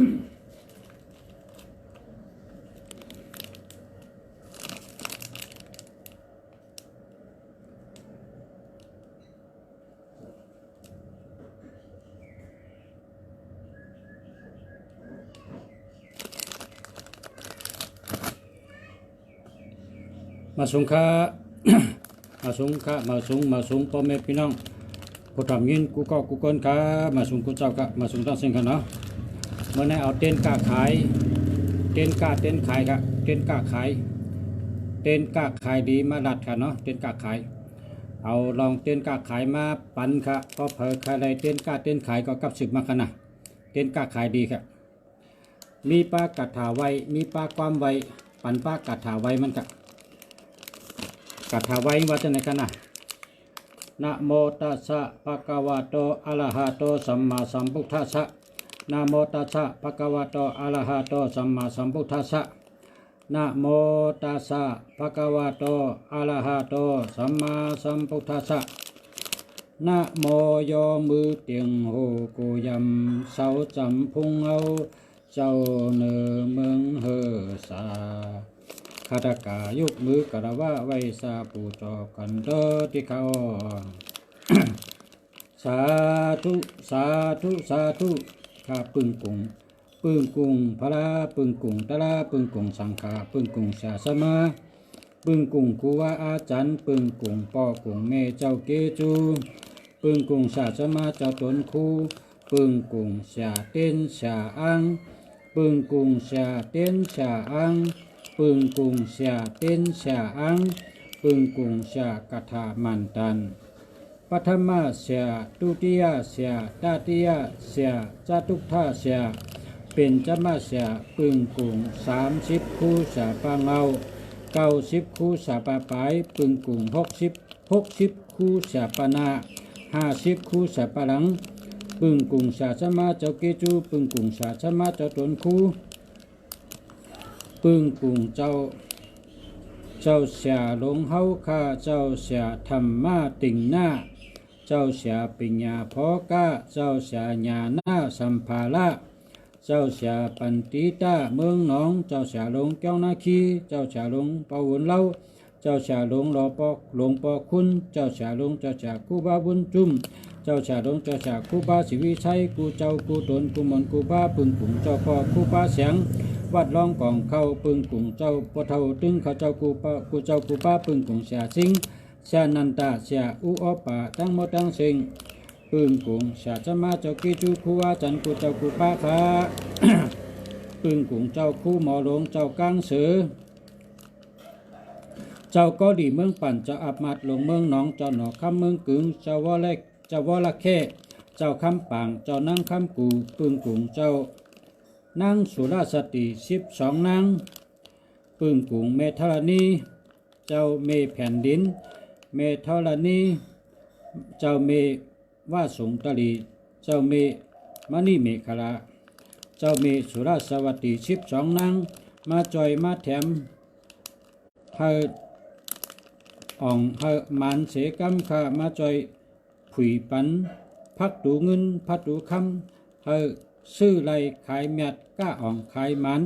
มาสงค่า มาสงค่ามาสงพ่อแม่พี่น้องผู้ทำยินกูก็กูคนค่ามาสงกูเจ้าก็มาสงตั้งเส้นกันเนาะเมื่อไหร่เอาเต้นกล้าขายเต้นกล้าเต้นขายกะเต้นกล้าขายเต้นกล้าขายดีมาดัดค่ะเนาะเต้นกล้าขายเอาลองเต้นกล้าขายมาปันค่ะก็เผยใครใดเต้นกล้าเต้นขายก็กับสึกมาขนาดเต้นกล้าขายดีค่ะมีปลากัดถาไว้มีปลาความไว้ปันปลากัดถาไว้มันกะกัดถาไว้ว่าจะไหนกันนะนะโมตัสสะภะคะวะโตอะระหะโตสัมมาสัมพุทธัสสะนะโมตัสสะภะคะวะโตอะระหะโตสัมมาสัมพุทธัสสะนะโมตัสสะภะคะวะโตอะระหะโตสัมมาสัมพุทธัสสะนะโมโยมือเตียงโหกูยำเสาจำพุงเอาเจ้าเนอเมืองเฮอสาคาตกายกมือกระว่าไว้สาปูจอกันเดอที่เขา สาธุสาธุสาธุข้าปึ้งกุงพระปึ้งกุงตะลาปึ้งกุงสังฆาปึ้งกุงศาสมาปึ้งกุงครูวาอาจารย์ปึ้งกุงพ่อกุงแม่เจ้าเกจูปึ้งกุงศาสมาเจ้าตนครูปึ้งกุงชาเต้นชาอังปึ้งกุงชาเต้นชาอังปึ้งกุงชาเต้นชาอังปึ้งกุงชากถามันตันปัทมาเสียตุติยเสียตาติยเสียจตุทาเสียเป็นจมาเสียปึ้งกุง30คู่สาปางเอา90คู่สาปาปายปึ้งกุง60คู่สาปนา50คู่สาปาหลังปึ้งกุงสาสมาเจ้าเกจูปึ้งกุงสาสมาเจ้าตนคู่ปึ้งกุงเจ้าเสียหลงเฮาข้าเจ้าเสียธรรมะติ่งหน้าเจ้าเสียปิญญาพอกะเจ้าเสียญาณาสัมภาระเจ้าเสียปันติตาเมืองหนองเจ้าเสียหลงแก้วนาคีเจ้าเสียหลงเปาวนเล่าเจ้าเสียหลงหลอปอกหลงปอคุณเจ้าเสียหลงเจ้าเสียคูบาบุญจุ่มเจ้าเสียหลงเจ้าเสียคูบาศิวิชัยกูเจ้ากูตนกูมนกูบาปึงกุงเจ้าพ่อคูบาเสียงวัดร้องกองเข้าปึงกุงเจ้าปะเท่าตึงเขาเจ้ากูเจ้ากูป้าปึงกุงเสียสิงเสียนันตาเสียอุอป่าตั้งหมดตั้งสิงปึงกุงเสียจะมาเจ้ากิจูคูวาจันกูเจ้ากูป้าขา ปึงกุงเจ้าคู่หมอหลวงเจ้ากังเสือเจ้าก็ดีเมืองปั่นเจ้าอับมัดลงเมืองหนองเจ้าหนอคำเมืองกึ่งเจ้าวอเล็กเจ้าวอละแค่เจ้าคำปางเจ้านั่งคำกูปึงกุงเจ้านางสุราสติ12นางปึ้งกุงเมธรณีเจ้าเมแผ่นดินเมธรณีเจ้าเมว่าสงตลีเจ้าเมมณีเมฆลาเจ้าเมสุราสวัสติ12นางมาจอยมาแถมเฮออ่องเฮอมันเสกำข้ามาจอยผุยปันพักดูเงินพักดูคำเฮอซื้อไรขายเมียดก้าอ่องขายมัน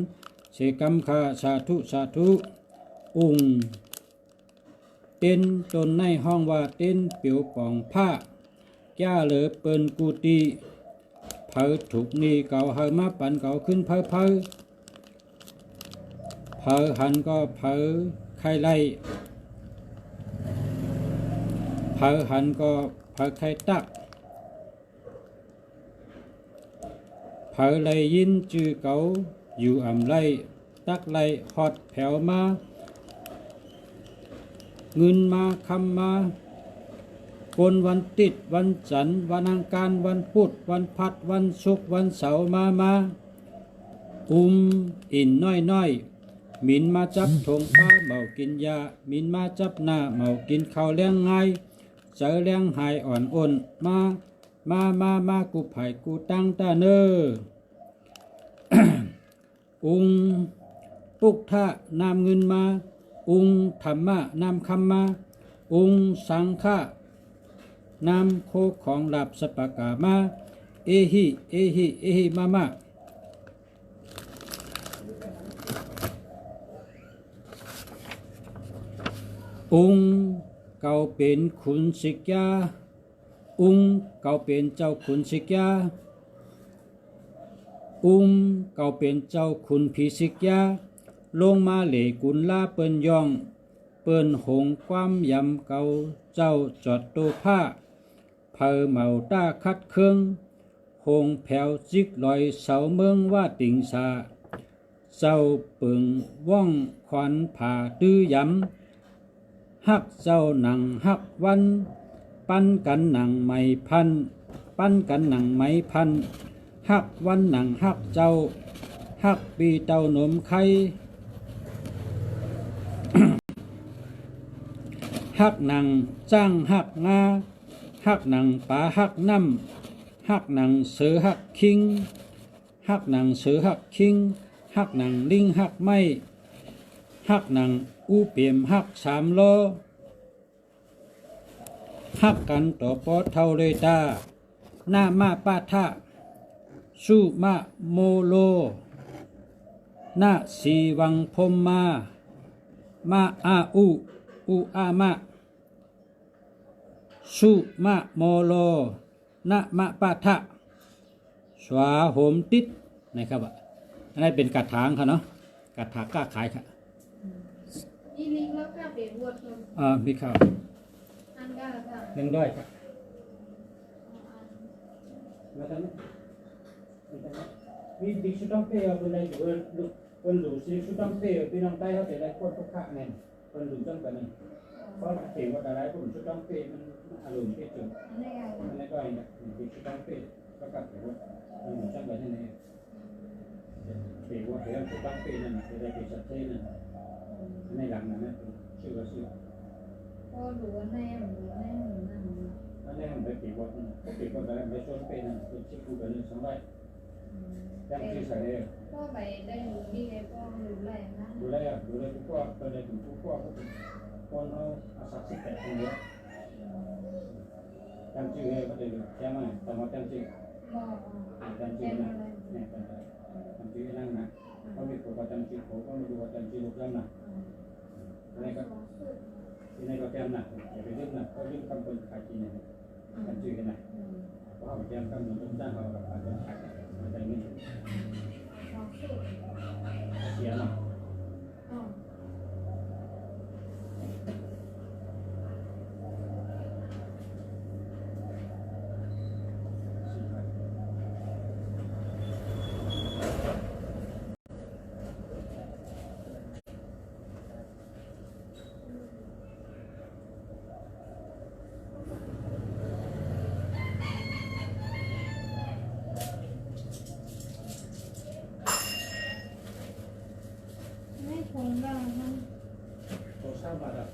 เสกำคาสาธุสาธุองค์เต้นตนในห้องว่าเต้นเปียวปองผ้าแก้าเหลือเปิ้นกูตีเผาถูกนี่เก่าเฮามาปันเก่าขึ้นเผาหันก็เผาไข่ไล่เผาหันก็เผาไข่ตักเผาไล่ยินจือเก่าอยู่อ่ำไล่ตักไล่ฮอดแผ่วมาเงินมาคำมาคนวันติดวันจันทร์วันอังคารวันพุธวันพัดวันศุกร์วันเสาร์มาอินน้อยมินมาจับถงป้าเมากินยามินมาจับหน้าเมากินข้าวเลี้ยงง่ายเจอเลี้ยงหายอ่อนอ่อนมากูไผ่กูตั้งตาเนอ องปุกทะนามเงินมาองธรรมะนามคำมาองสังฆะนามโคของหลับสปากามาเอหิมา องค์เก่าเป็นขุนศิกยาองค์เก่าเป็นเจ้าขุนศิกยาองค์เก่าเป็นเจ้าขุนพิศิกยาลงมาเหลกุลลาเปิ้นย่องเปิ้นหงความยำเก่าเจ้าจอดโตผ้าเพอเมาต้าคัดเครื่องหงแผ่วจิกลอยเสาเมืองว่าติงสาเจ้าเปิงว่องขวัญผ่าตื้อยำฮักเจ้าหนังฮักวันปั้นกันหนังไม้พันปั้นกันหนังไม้พันฮักวันหนังฮักเจ้าฮักปีเต้านมไข่ฮักหนังจ้างฮักงาฮักหนังป่าฮักน้ำฮักหนังเสือฮักคิงฮักหนังเสือฮักคิงฮักหนังลิงฮักไม้ฮักหนังอูเปียมฮักสามล้อฮักกันต่อปอเท่าเลยตาหน้ามาป้าท่าสู้มาโมโลหน้าสีวังพมมาอาอูอามาสู้มาโมโลหน้ามาป้าท่าสวาโหมติดนะครับอันนี้เป็นกระถางค่ะเนาะกระถางกล้าขายค่ะอีลิงแล้วก็เปลี่ยนวัวชนมีข้าวอันก็ค่ะหนึ่งด้วยครับมาทำนี่มีดิฉันต้องเปย์คนใดคนหลูสิฉันต้องเปย์พี่น้องใต้เขาจะได้คนทุกข้าเนี่ยคนหลูต้องแบบนี้เพราะเห็นว่าแต่ละคนฉันต้องเปย์มันอารมณ์ที่จุดอันนี้ก็อย่างดิฉันต้องเปย์ก็กลับไปว่ามันเหมือนช่างแบบนี้เปย์ว่าเดี๋ยวฉันต้องเปย์นั่นจะได้เป็นชัดเจนนั่นในหลังนั้นนะชื่อว่าชื่อก็รู้ว่าแน่หรือแน่หรือนั่นอันนี้มันไปเปย์ว่าเปย์ว่าแต่ละไม่ชวนเปย์นั่นเป็นชื่อคู่กันเลยสองใบยังชื่อใส่เลยก็ไปได้รู้ดีไงก็รู้แรงนะรู้แล้วทุกข้อตอนนี้ถึงทุกข้อก็เป็นคนเอาอาศัยสิทธิ์แต่คนเดียวจำชื่อเลยก็ได้แค่ไหนแต่มาจำชื่อจำชื่อนะเนี่ยจำชื่อนั่งนะเขาไม่ถูกจำชื่อเขาก็ไม่รู้ว่าจำชื่อลูกยังนะนี่ก็ที่นี่ก็แก้มนะอย่าไปลืมนะเขาลืมคำคนขายกินเนี่ยจำชื่อกันนะเพราะเขาแก้มคำหนึ่งต้องจ้างเขาแบบอาจจะขายมันจะไม่เสียหรอกคงได้นะโซ่ซ่าบาดา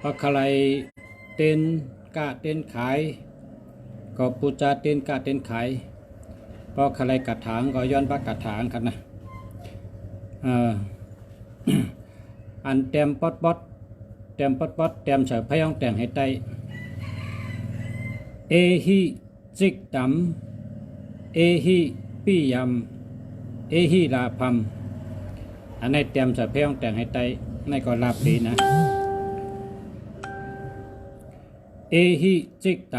พอใครเต้นกะเต้นขายก็ปูจาเต้นกะเต้นขายพอใครกระถางก็ย้อนปักกระถางกันนะอันเต็มปอดปอดเต็มปอดปอดเต็มเฉยพยองแต่งให้ไตเอหิจิกดำเอหิปียำเอหิลาพัมอันในเต็มเฉยพยองแต่งให้ไตในก็ลาบดีนะเอหิจิกด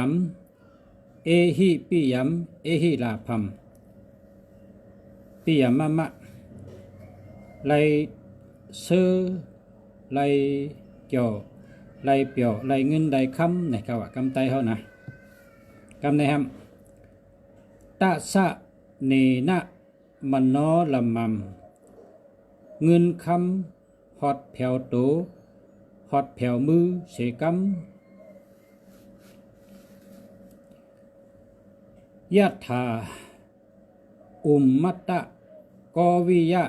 ำเอหิปียำเอหิลาพัมปียำมะไลซื้อไลเกี่ยวไลเปียวไลเงินไลคำในกว่ากำไตเขานะกำในฮัมตะสะเนนะมันนอลำมัมเงินคำฮอดแผ่วโตฮอดแผ่วมือเสกำยัตถามัตตะกวิยะ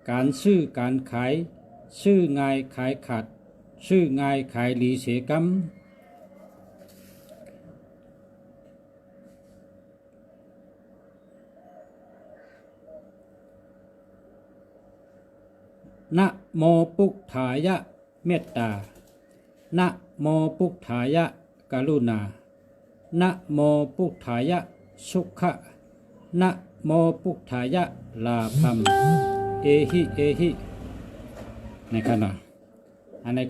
การซื้อการขายซื้อง่ายขายขาดซื้อง่ายขายหลีเสกำนะโมปุกถายะเมตตานะโมปุกถายะกรุณานะโมปุกถายะสุขะนะโมปุกถายะลาภัมเอหิเอหิในขณะอันนี้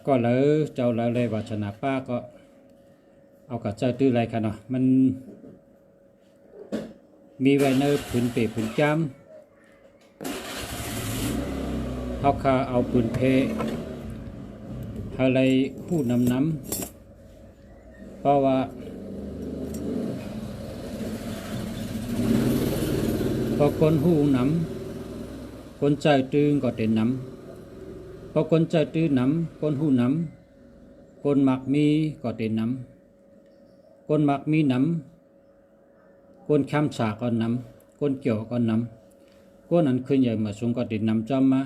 ก็เลยเจ้าเลยวัชนะป้าก็เอากับเจ้าตื้ออะไรกันเนาะมันมีไว้ในผืนเปผืนจำเขาคาเอาปืนเพอะไรคู่น้ำเพราะว่าพอคนหูน้ำคนใจตื้อก็เต็นน้ำพอคนใจตื้อน้ำคนหูน้ำคนมักมีก็เต็นน้ำคนมักมีน้ำคนค้ำฉาก็น้ำคนเกี่ยวก็น้ำคนนั้นขึ้นใหญ่มาสูงก็เต็นน้ำจอมมา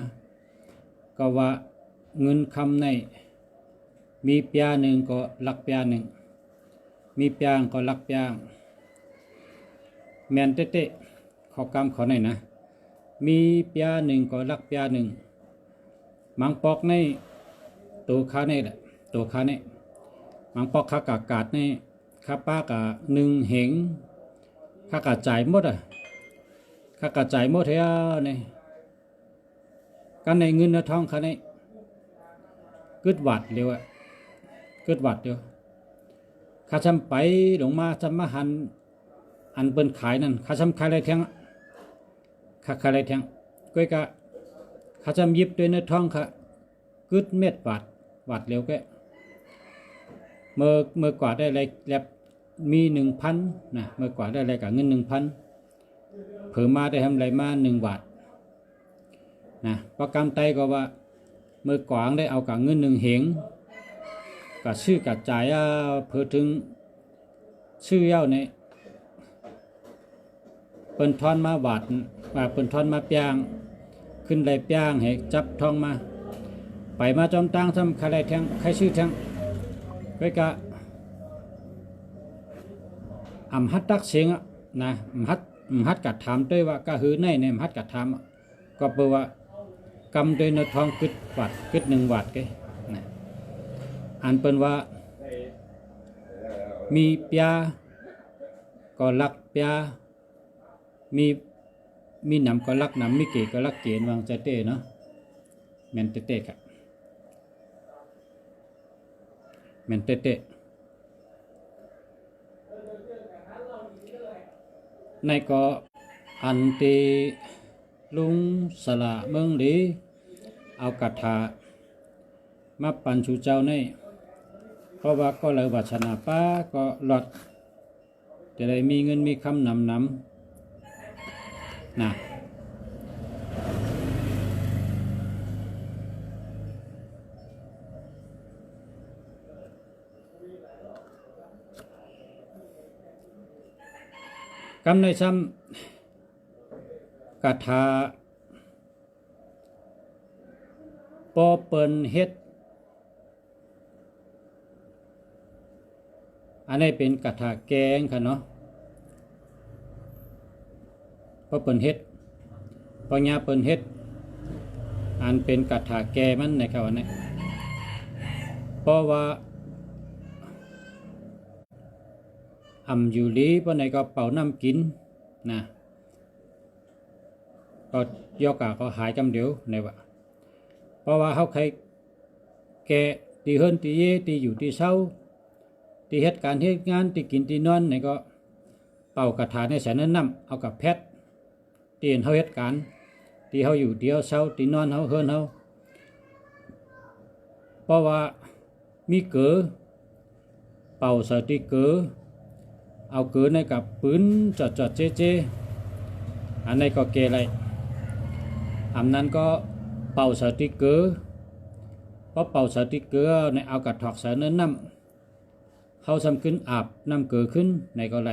ก็ว่าเงินคำในมีเปียหนึ่งก็ลักเปียหนึ่งมีเปียงก็ลักเปียงแมนเตะเขากำเขาในนะมีเปียหนึ่งก็ลักเปียหนึ่งมังปอกในตัวขาในแหละตัวขาในมังปอกขากาดในข้าป้ากะหนึ่งเหงข้ากาจ่ายหมดข้ากาจ่ายหมดเท่านี่กันในเงินในทองขาในกึดวัดเร็วกึดวัดเดียวข้าจำไปหลงมาจำมาหันอันเปิ้นขายนั่นข้าจำขายอะไรเทียงข้าขายอะไรเทียงก้อยกะข้าจำยิบด้วยเนื้อทองค่ะกึดเม็ดวัดเร็วแกเมื่อกว่าได้อะไรแล้วมี1,000นะเมื่อกว่าได้อะไรกับเงิน1,000เพิ่มมาได้ทำอะไรมา1 บาทนะประกำไตก็ว่าเมื่อกวางได้เอากับเงิน1 เหงกับชื่อกับจ่ายเพื่อถึงชื่อเย้าในเปิ้นทอนมาบาทว่าเปิ้นทอนมาเปียงขึ้นได้เปียงให้จับทองมาไปมาจอมตั้งทำใครได้แทงใครชื่อแทงก็กะอำฮัดตักเสียงนะฮัดกัดถามด้วยว่ากะหือในฮัดกัดถามก็แปลว่ากำโดยเนื้อทองกึดวัดกึด1 บาทก็นะอันเป็นว่ามีเปียก็ลักเปียมีหนำก็ลักหนำมีเกก็ลักเกนวางใจเต้เนาะแมนเต้ครับแมนเต้ในก็อันตีลุงสละเมืองหลีเอากระถามาปันชูเจ้าในเพราะว่าก็เลยวัชนาป้าก็หลอดจะได้มีเงินมีคำนำนะกำในซ้ำกระถาปอเปินเฮ็ด อันนี้เป็นกถาแกงค่ะเนาะเพราะเปิ้นเฮ็ดปัญญาเปิ้นเฮ็ดอันเป็นกถาแกมันนะครับอันนี้เพราะว่าอยู่ลีเพราะในก็เป่าน้ำกินนะก็ยอกาก็หายจำเดียวในว่าเพราะว่าเขาใครแกตีเฮิรนตีเยตีอยู่ตีเศร้าตีเหตุการณ์เหตุงานตีกินตีนอนในก็เป่ากระถาในแสนนั้นน้ำเอากับแพทย์ตีเห็นเขาเหตุการณ์ตีเขาอยู่ตีเขาเศร้าตีนอนเขาเฮิรนเขาเพราะว่ามีเก๋อเป่าสติเก๋อเอาเก๋อในกับปืนจอดเจ๊อันนี้ก็เกอะไรอันนั้นก็เป่าสติเก๋อเพราะเป่าสติเก๋อในเอากระถอกใส่เนื้อน้ำเขาทำขึ้นอาบน้ำเก๋อขึ้นในก็ไร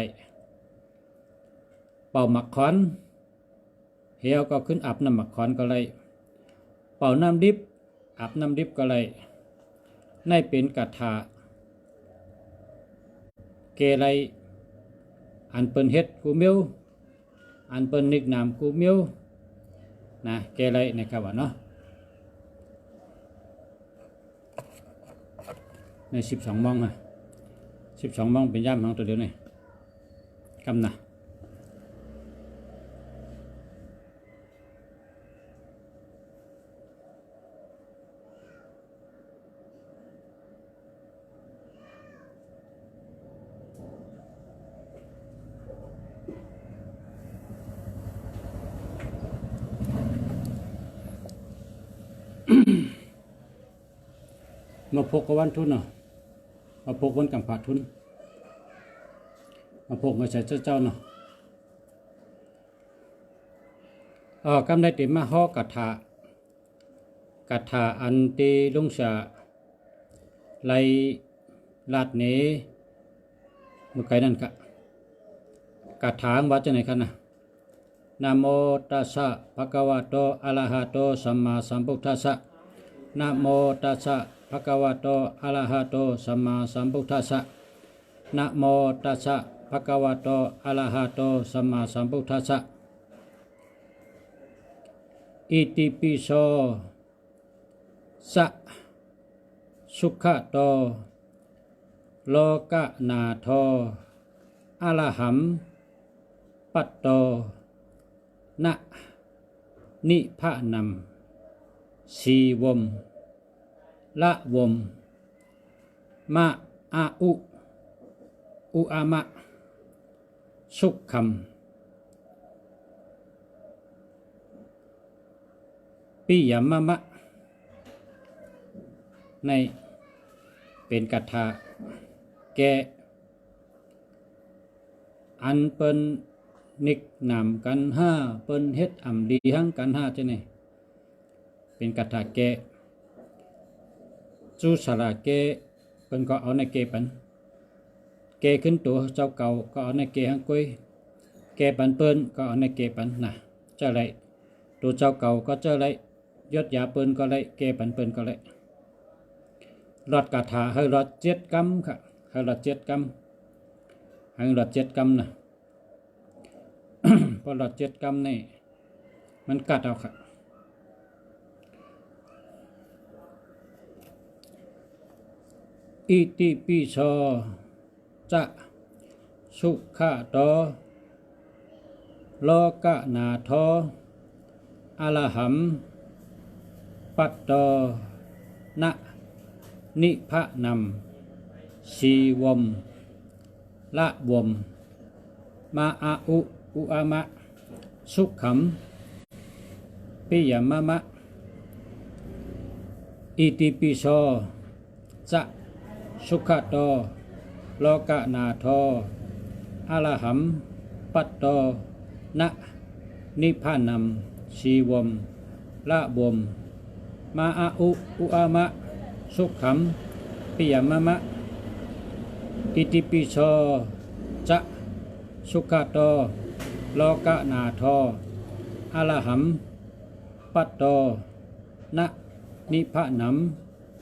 เป่าหมักขอนเหี่ยวก็ขึ้นอาบน้ำหมักขอนก็ไรเป่าน้ำดิบอาบน้ำดิบก็ไรในเป็นกถาเกไรอันเปิ้นเฮ็ดกูเมียวอันเปิ้นนิกนามกูเมียวนะเกไรนะครับว่าเนาะใน12 มองนะ12 มองเป็นย่ามของตัวเดียวนี่กำนะมาพกกับวันทุนเนาะมาพกวันกังผาทุนมาพกมาใส่เจ้าเนาะกำได้ติมาห่อกระถาอันตีลุงชาไลลาดเนมือไก่นั่นกระถางวัดจะไหนกันนะนะโมตัสสะภะคะวะโตอะระหะโตสัมมาสัมพุทธัสสะนะโมตัสสะภะคะวะโตอะระหะโตสัมมาสัมพุทธัสสะนะโมตัสสะภะคะวะโตอะระหะโตสัมมาสัมพุทธัสสะอิติปิโสสะสุขะโตโลกะนาโทอะระหัมปัตโตนะนิพพานัมสีวมละวมมะอาอุอามะสุขคัมปิยมะในเป็นกถาแกอันเปิ้นนิกนามกันห้าเปิ้นเฮ็ดอ่ำดีหังกันห้าจะไหนเป็นกถาแกจูสระแกเปิ้นก็เอาในแกปันแกขึ้นตัวเจ้าเก่าก็เอาในแกหังกุ้ยแกปันเปิ้นก็เอาในแกปันนะเจ้าไรตัวเจ้าเก่าก็เจ้าไรยศยาเปิ้นก็ไรแกปันเปิ้นก็ไรรอดกถาให้รอด7 กรรมค่ะให้รอด7 กรรมให้รอด7 กรรมนะพอรอด7 กรรมนี่มันกัดเอาค่ะอิติปิโสจะสุขะโตโลกะนาโทอะระหัมปัตโตนะนิพพานัมสีวมละวมมาอาอุอามะสุขขัมปิยมะอิติปิโสจะสุขะโตโลกะนาโทอะระหัมปัตโตนะนิพพานัมสีวมละวมมาอาอุอามะสุขขัมปิยมะอิติปิโสจะสุขะโตโลกะนาโทอะระหัมปัตโตนะนิพพานัม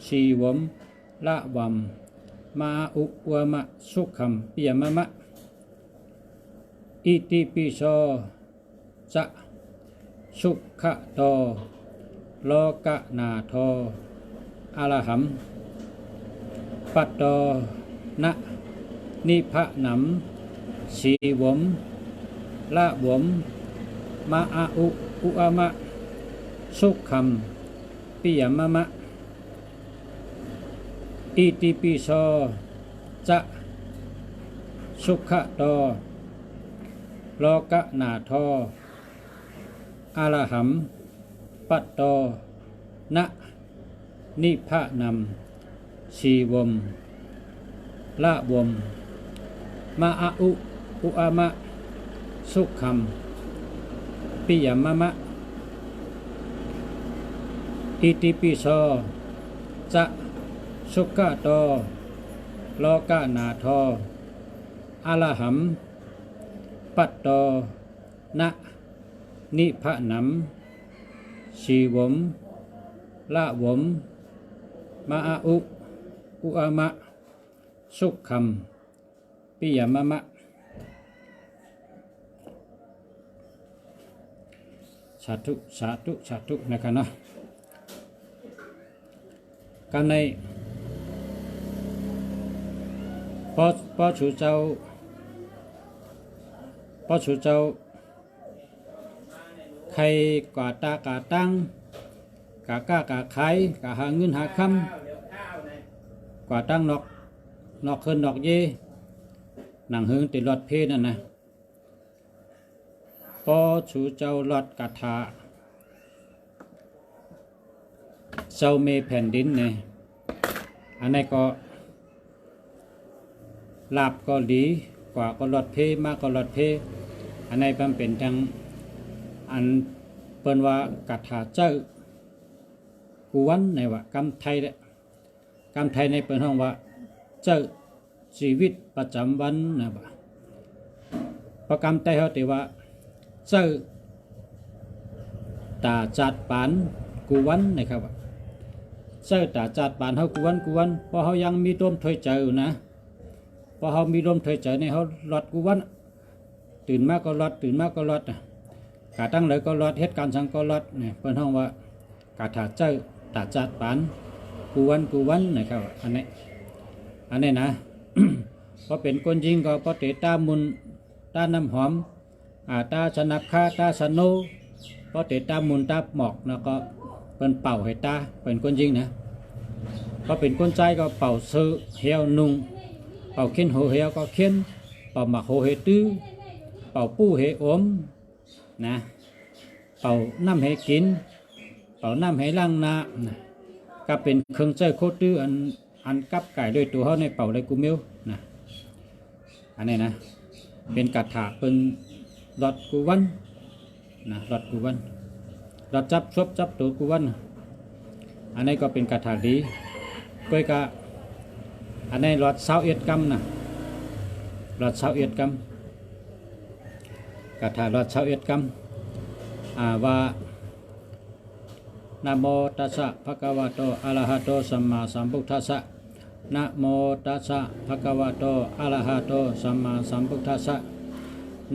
สีวมละวัม มาอุวามะสุขัมปิยมะมะอิติปิโสจะสุขะโตโลกะนาโทอะระหัมปัตโตนะนิพะนัมสีวมละวมมาอาอุอุอามะสุขัมปิยมะมะอิติปิโสจะสุขะโตโลกะนาโทอะระหัมปัตโตนะนิพะนัมสีวมละวมมาอาอุอุอามะสุขัมปิยมะมะอิติปิโสจะสุขะโตโลกะนาโทอะระหัมปัตโตนะนิพะนัมสีวมละวมมาอาอุอุอามะสุขัมปิยมะมะสาธุสาธุสาธุนะครับเนาะการในพอชูเจ้าใครกว่าตากาตั้งกาก้ากาขายกาหาเงินหาคำกว่าตั้งนอกขึ้นนอกเย่หนังหึงติดรถเพนั่นนะพอชูเจ้ารถกาถาเจ้าเมแผ่นดินเนี่ยอันนี้ก็ลาบก็ดีกว่าก็รถเพมากก็รถเพอันนี้เป็นทางอันเปิ้นว่ากาถาเจ้ากวนในว่ากำไทยเนี่ยกำไทยในเปิ้นห้องว่าเจ้าชีวิตประจำวันนะบ่ประกำไทยเขาติว่าเจ้าตาจัดปานกูวันนะครับว่าเจ้าตาจัดปานเฮากูวันเพราะเฮายังมีลมถอยใจอยู่นะพอเฮามีลมถอยใจในเฮาหลอดกูวันตื่นมาก็หลอดกาตั้งเลยก็หลอดเฮ็ดการสังก็หลอดเนี่ยเปิ้นห้องว่ากาถาเจ้าตาจัดปานกูวันนะครับอันนี้นะ พอเป็นคนยิงก็พอเตะตามุนตาน้ำหอมตาสนับคาตาสโนพอเตะตามุนตาหมอกแล้วก็เป็นเป่าให้ตาเป็นคนยิงนะพอเป็นคนใจก็เป่าซื้อเหี่ยวนุ่งเป่าเข็นโหเหี่ยวก็เข็นเป่าหมักโหเฮตื้อเป่าปู้เฮอมนะเป่าน้ำให้กินเป่าน้ำให้ล้างหน้าก็เป็นเครื่องใจโคตรตื้ออันกับไก่ด้วยตัวเขาในเป่าเลยกูมิวนะอันนี้นะเป็นกาถาเป็นหลอดกูวันนะหลอดกูวันหลอดจับตัวกูวันอันนี้ก็เป็นกาถาดีก้อยกะอันนี้หลอดเสาเอ็ดกำนะหลอดเสาเอ็ดกำกาถาหลอดเสาเอ็ดกำว่านะโมตัสสะภะคะวะโตอะระหะโตสัมมาสัมพุทธัสสะนะโมตัสสะภะคะวะโตอะระหะโตสัมมาสัมพุทธัสสะ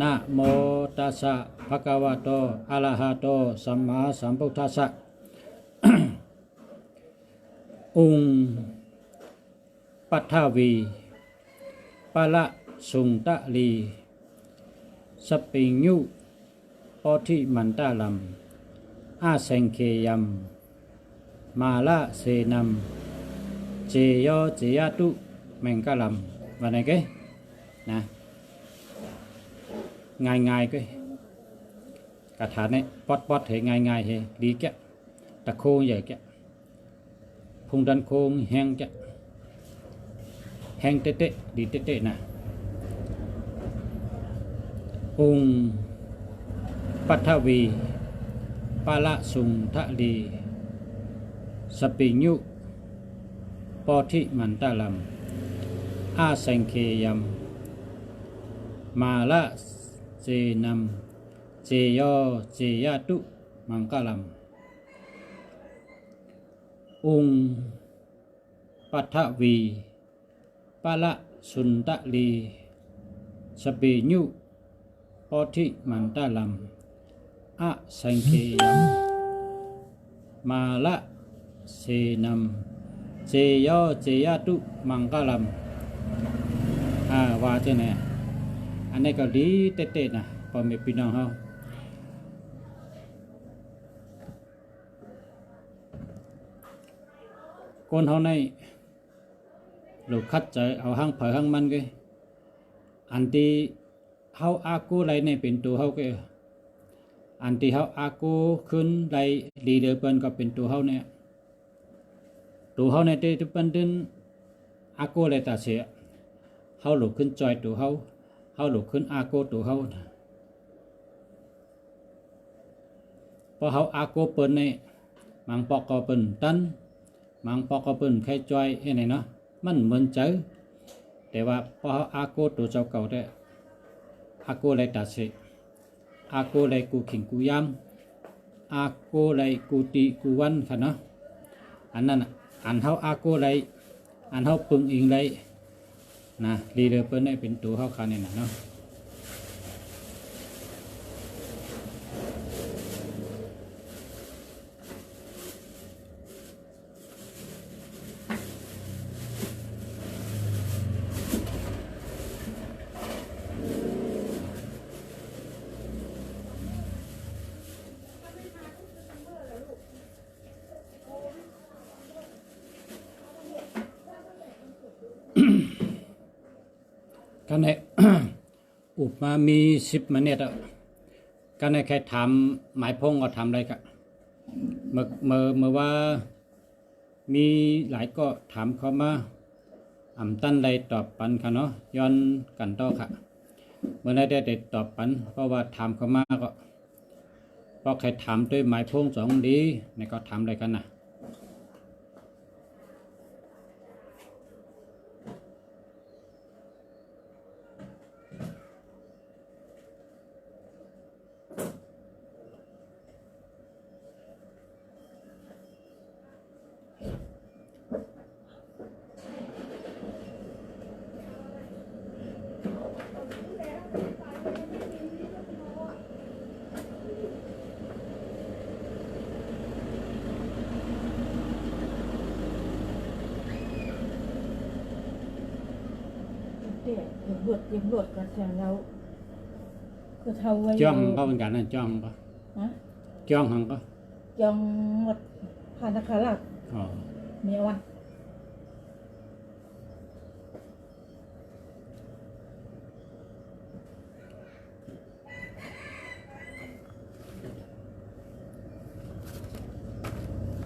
นะโมตัสสะภะคะวะโตอะระหะโตสัมมาสัมพุทธัสสะ องค์ปัทวีปะละสุงตะลีสปิงยุปอทิมันตะลัมอาเซงเคยัมมาละเสนัมเจโยเจยตุแมงกะลัมวันไหนเกนะง่ายๆก็กระถาเนี่ยปอดเหง่ายๆเหดีแกตะโคงใหญ่แกพุงดันโคงแห้งแกแห้งเตะดีเตะนะองค์ปัทวีปาละสุงทะลีสปิงยุปอทิมันตะลัมอาเซงเคยัมมาละเจนัมเจโยเจยตุมังกลัมองค์ปัทวี ปะละสุนตะลีสเปยุปอธิมันตะลัมอะสังเกยัมมาละเสนัมเจยอเจยตุมังกลัมว่าจังได๋อันนี้ก็ดีเต๊ะๆนะพ่อแม่พี่น้องเฮาคนเฮาในลูกคัดใจเอาหังเผยหังมันก็อันที่เฮาอากูไรในเป็นตัวเฮาก็อันที่เฮาอากูขึ้นไรลีเดอร์เปิ้นก็เป็นตัวเฮาเนี่ยตัวเฮาในที่เปิ้นดึนอากูไรตาเสียเฮาลุกขึ้นจอยตัวเฮาลุกขึ้นอากูตัวเฮาพอเฮาอากูเปิ้นในมังปอกก็เปิ้นตันมังปอกก็เปิ้นใครจอยเฮ็ดไหนเนาะมันเหมือนเจอแต่ว่าพอเฮาอากูตัวเจ้าเก่าได้อากูไรตาเสียอากูไรกูขิงกูยามอากูไรกูตีกูวันค่ะเนาะอันนั้นอันเฮาอากูไรอันเฮาปึงอิงไรนะลีเดอร์เปิ้นได้เป็นตัวเฮาคันนี่นะเนาะกันให้ อุปมามี10 นาทีอ่ะกันให้ใครถามหมายพงก็ถามได้ก็เมื่อว่ามีหลายก็ถามเข้ามาตั้นใดตอบปันค่ะเนาะย้อนกันต่อค่ะเมื่อได้ตอบปันเพราะว่าถามเข้ามาก็เพราะใครถามด้วยหมายพง2ดีนี่ก็ถามได้กันนะยังบวชกันแทนเราก็เท่าไว้ จ้องก็เป็นกันนะจ้องก็จ้องหังก็ จองหมดผ่านตะขาลัก อ๋อ เมียวัน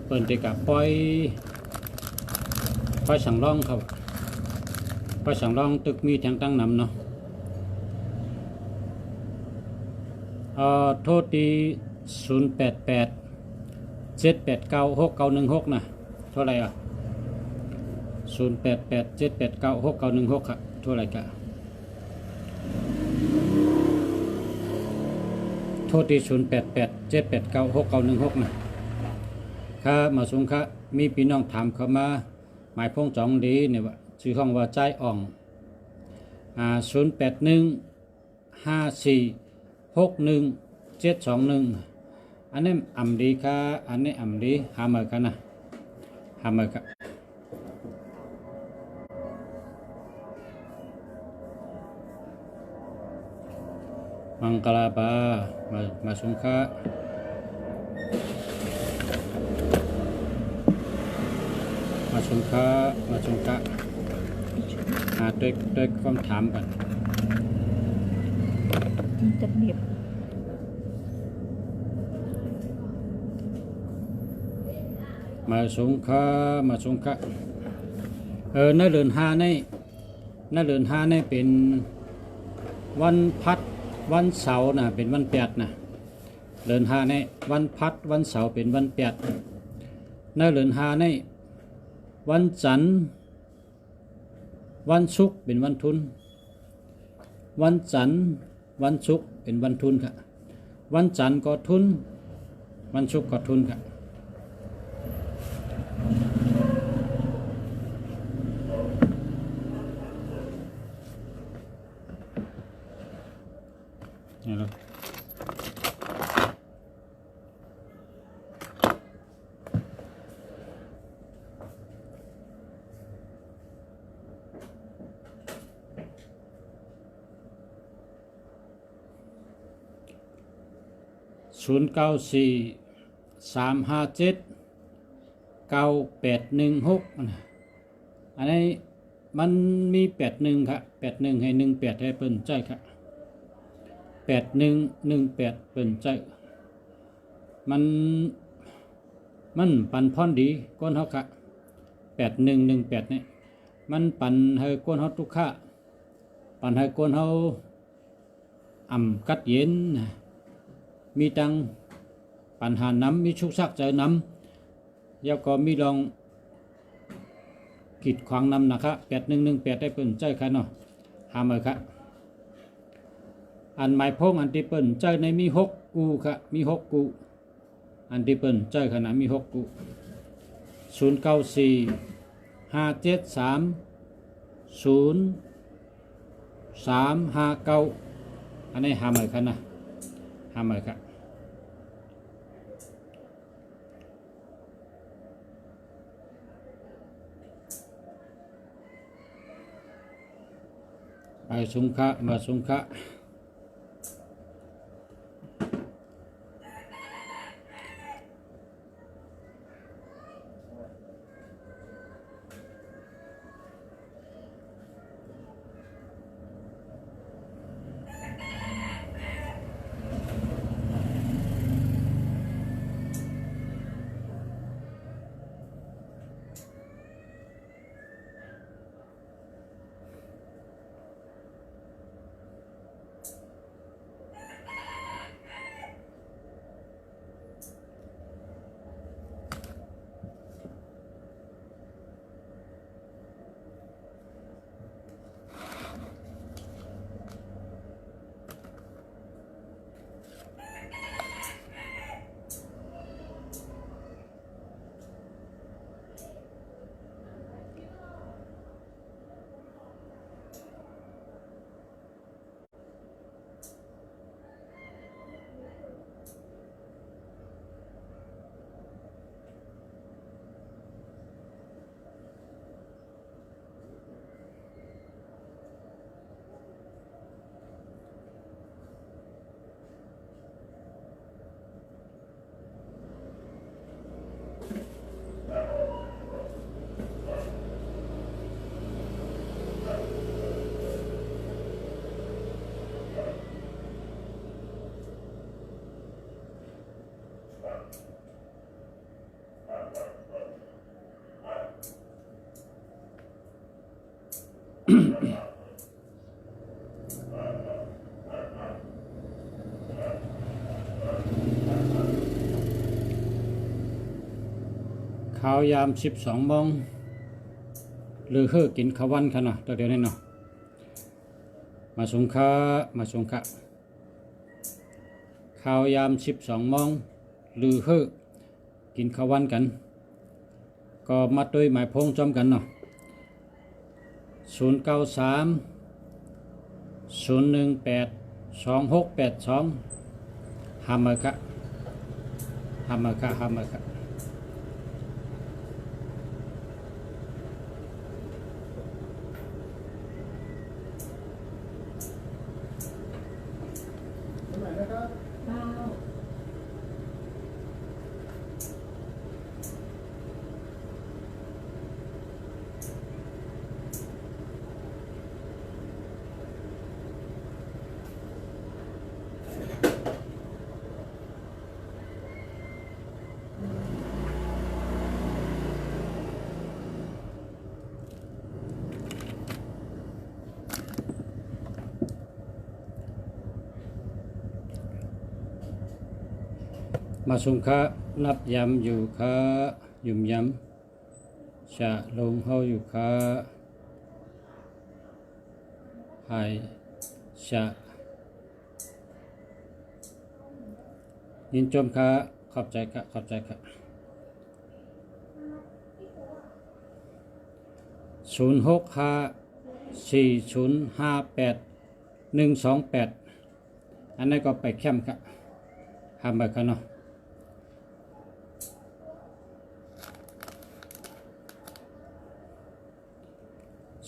เปิดติกับปล่อยสังร่องครับปล่อยสังร่องตึกมีทางตั้งนำเนาะโทษดี088-789-6916นะเท่าไหร่อ่ะ088-789-6916ครับเท่าไหร่กะโทษดี088-789-6916นะข้ามาสูงค่ะมีพี่น้องถามเข้ามาหมายพง2ดีเนี่ยว่าชื่อห้องว่าใจอ่อง081-54-61-721อันนี้อำดีค่ะอันนี้อำดีหามากันนะหามากันมังกลาบามาสูงค่ะมาชมค่ะด้วยความถามกันจะเบียบมาชมค่ะในเดือน5นี่เป็นวันพัดวันเสาร์นะเป็นวัน8นะเดือน5นี่วันพัดวันเสาร์เป็นวัน8ในเดือน5นี่วันจันทร์วันศุกร์เป็นวันทุนวันจันทร์วันศุกร์เป็นวันทุนค่ะวันจันทร์ก็ทุนวันศุกร์ก็ทุนค่ะ นี่เลย0943579816อันนี้มันมี81ครับ81ให้18ให้เปิ้นใจครับ8118เปิ้นใจมันปันพรดีก้นเฮาค่ะ8118นี่มันปันให้ก้นเฮาทุกค่าปันให้ก้นเฮากัดเย็นมีตังปัญหาน้ำมีชุกชักใจน้ำแล้วก็มีลองกีดขวางน้ำนะครับ8118ได้เปิ้นใจค่ะเนาะหามาค่ะอันหมายพงอันที่เปิ้นใจในมี6กูค่ะมี6กูอันที่เปิ้นใจขนาดมี6กู0945730359อันนี้หามาค่ะนะหามาค่ะมาสุงคะมาสุงคะข้าวยาม12 โมงหรือกินข้าววันค่ะเนาะเดี๋ยวนี้เนาะมาสงค้ามาสงค้าข้าวยาม12 โมงหรือกินข้าววันกันก็มาด้วยหมายพงจอมกันเนาะ0930182682หามาค่ะหามาค่ะหามาค่ะมาสุงคะนับยำอยู่คะยุ่มยำชะลงเฮาอยู่คะหายชะยินจมคะขอบใจค่ะขอบใจค่ะ0654058128 อันนั้นก็ไปเข้มค่ะทำแบบกันเนาะ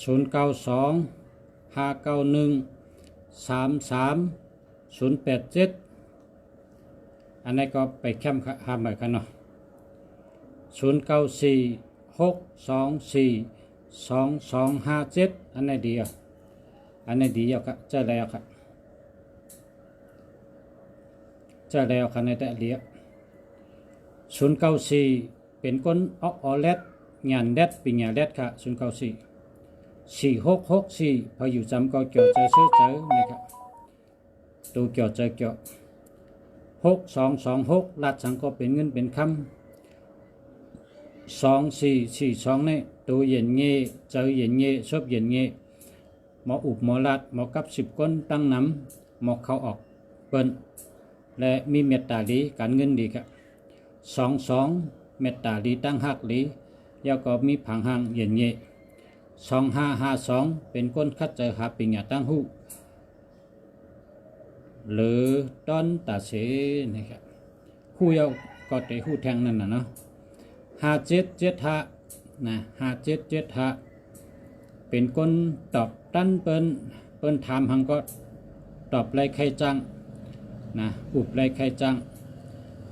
092-591-33-087อันนี้ก็ไปเข้มค่ะทำแบบกันเนาะ0946242257อันนี้ดีอ่ะอันนี้ดีอ่ะครับเจอแล้วครับเจอแล้วค่ะในแต่เลีย094เป็นก้นออกออเลดงานเด็ดปีงานเด็ดค่ะ0944664พออยู่จำก็เกี่ยวใจเชื่อเจอนะครับตัวเกี่ยวใจเกี่ยว6226ลัดสังก็เป็นเงินเป็นคำ2442นี่ตัวเย็นเงี้เจอเย็นเงี้ชอบเย็นเงี้หมออุบหมอลัดหมอกับ10ก้นตั้งน้ำหมอเข้าออกเปิ้นและมีเมตตาดีการเงินดีครับ22เมตตาดีตั้งหักดีแล้วก็มีผังหางเย็นเงี้2552เป็นก้นคัดเจอหาปิญญาตั้งหูหรือต้นตาเสนะครับคู่เยาก็เตะคู่แทงนั่นนะเนาะ5775นะ5775เป็นก้นตอบตั้นเปิ้นถามหังก็ตอบไรใครจังนะอุบไรใครจัง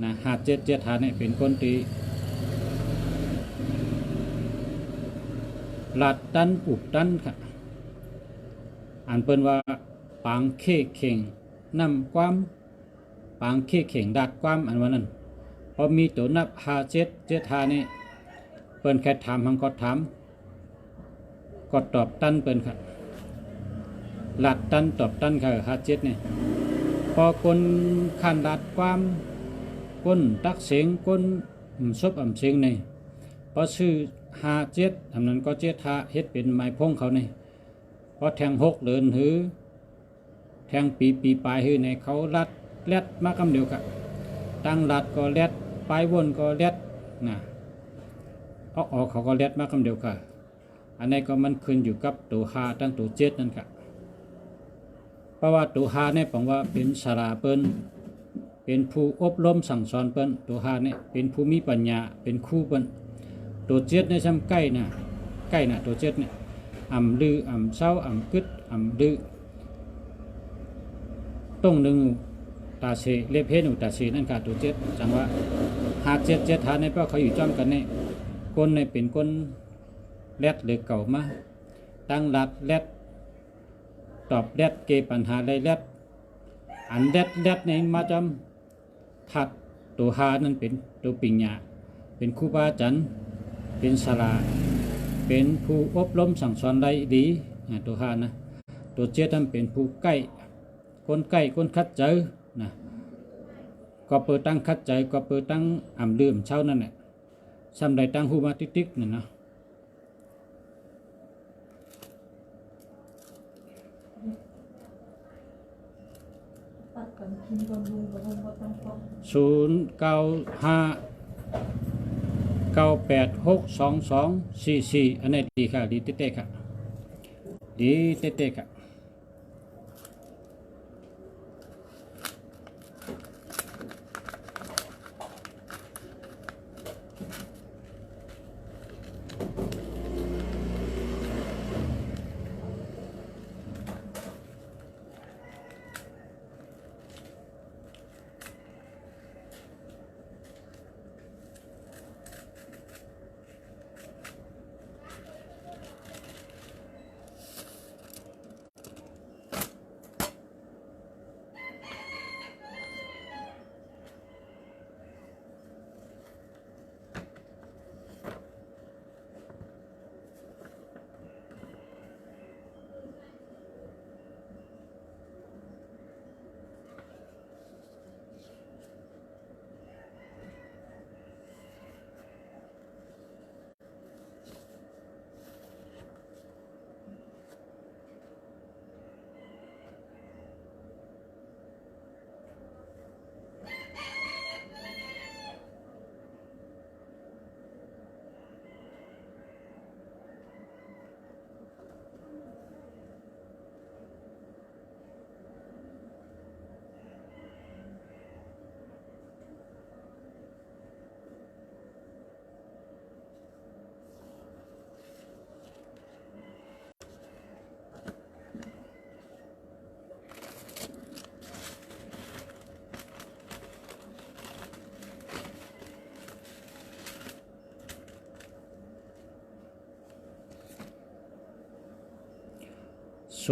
นะ5775เนี่ยเป็นก้นตีลาดตันอุบตันค่ะอ่านเปิ้นว่าปางเคเข่งนำความปางเคเข่งดัดความอันว่านั้นพอมีตัวนับ5775นี่เปิ้นแค่ถามหังก็ถามก็ตอบตันเปิ้นค่ะลาดตันตอบตันค่ะ57นี่พอคนขันดัดความก้นตักเสียงก้นซบเสียงนี่พอชื่อ57ทำนั้นก็75เฮ็ดเป็นไม้พงเขานี่พอแทง6เดินหือแทงปีปลายหือในเขาลัดแลดมากำเดียวกันตั้งลัดก็แลดปลายวนก็แลดนะออกเขาก็แลดมากำเดียวกันอันนี้ก็มันขึ้นอยู่กับตัว5ตั้งตัว7นั่นค่ะเพราะว่าตัว5เนี่ยผมว่าเป็นสาราเปิ้นเป็นผู้อบรมสั่งสอนเปิ้นตัว5เนี่ยเป็นผู้มีปัญญาเป็นครูเปิ้นตัว7เนี่ยซ้ำใกล้น่ะตัว7เนี่ยอ่ำลืออ่ำเศร้าอ่ำกึดอ่ำลือต้องหนึ่งตาเสเล็บเพหนูตาเสนั่นค่ะตัว7จังว่า5775ในเพราะเขาอยู่จ้อมกันเนี่ยคนในเป็นคนแรดหรือเก่ามาตั้งรัดแรดตอบแรดเกปัญหาได้แรดอันแรดในมาจำถัดตัว5นั่นเป็นตัวปิญญาเป็นครูบาอาจารย์เป็นศาลาเป็นผู้อบรมสั่งสอนได้ดีตัว5นะตัว7นั่นเป็นผู้ใกล้คนคัดเจอนะก็เปิดตั้งคัดใจก็เปิดตั้งอ่ำลืมเช้านั่นแหละซ้ำใดตั้งหูมาติ๊กนั่นนะ0959862244อันนี้ดีค่ะดีเต้ๆค่ะดีเต้ๆค่ะ 0622124048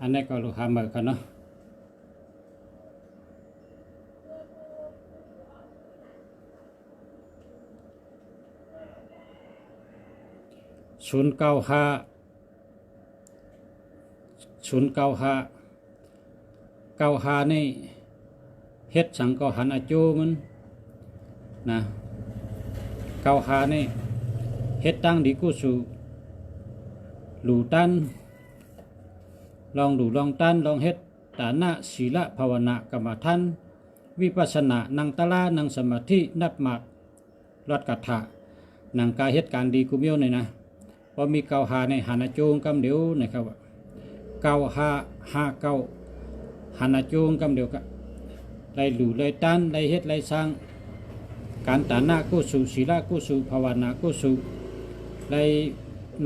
อันนี้ก็ลูกค้าเหมือนกันเนาะ095นี่เฮ็ดสังก็หันอาจูมันนะ95นี่เฮ็ดตั้งดีกูสู่หลู่ตันลองดูลองตันลองเฮ็ดตานะศีลภาวนากรรมฐานวิปัสสนานั่งตะลานั่งสมาธินับหมากรอดกัถะนั่งกายเฮ็ดการดีกูเมียวนี่นะพอมี95ในหันอาจูกำเดียวนะครับ9559หันอาจูกำเดียวก็ได้หลู่ได้ตันได้เฮ็ดได้สร้างการตานะกูสู่ศีลกูสู่ภาวนากูสู่ได้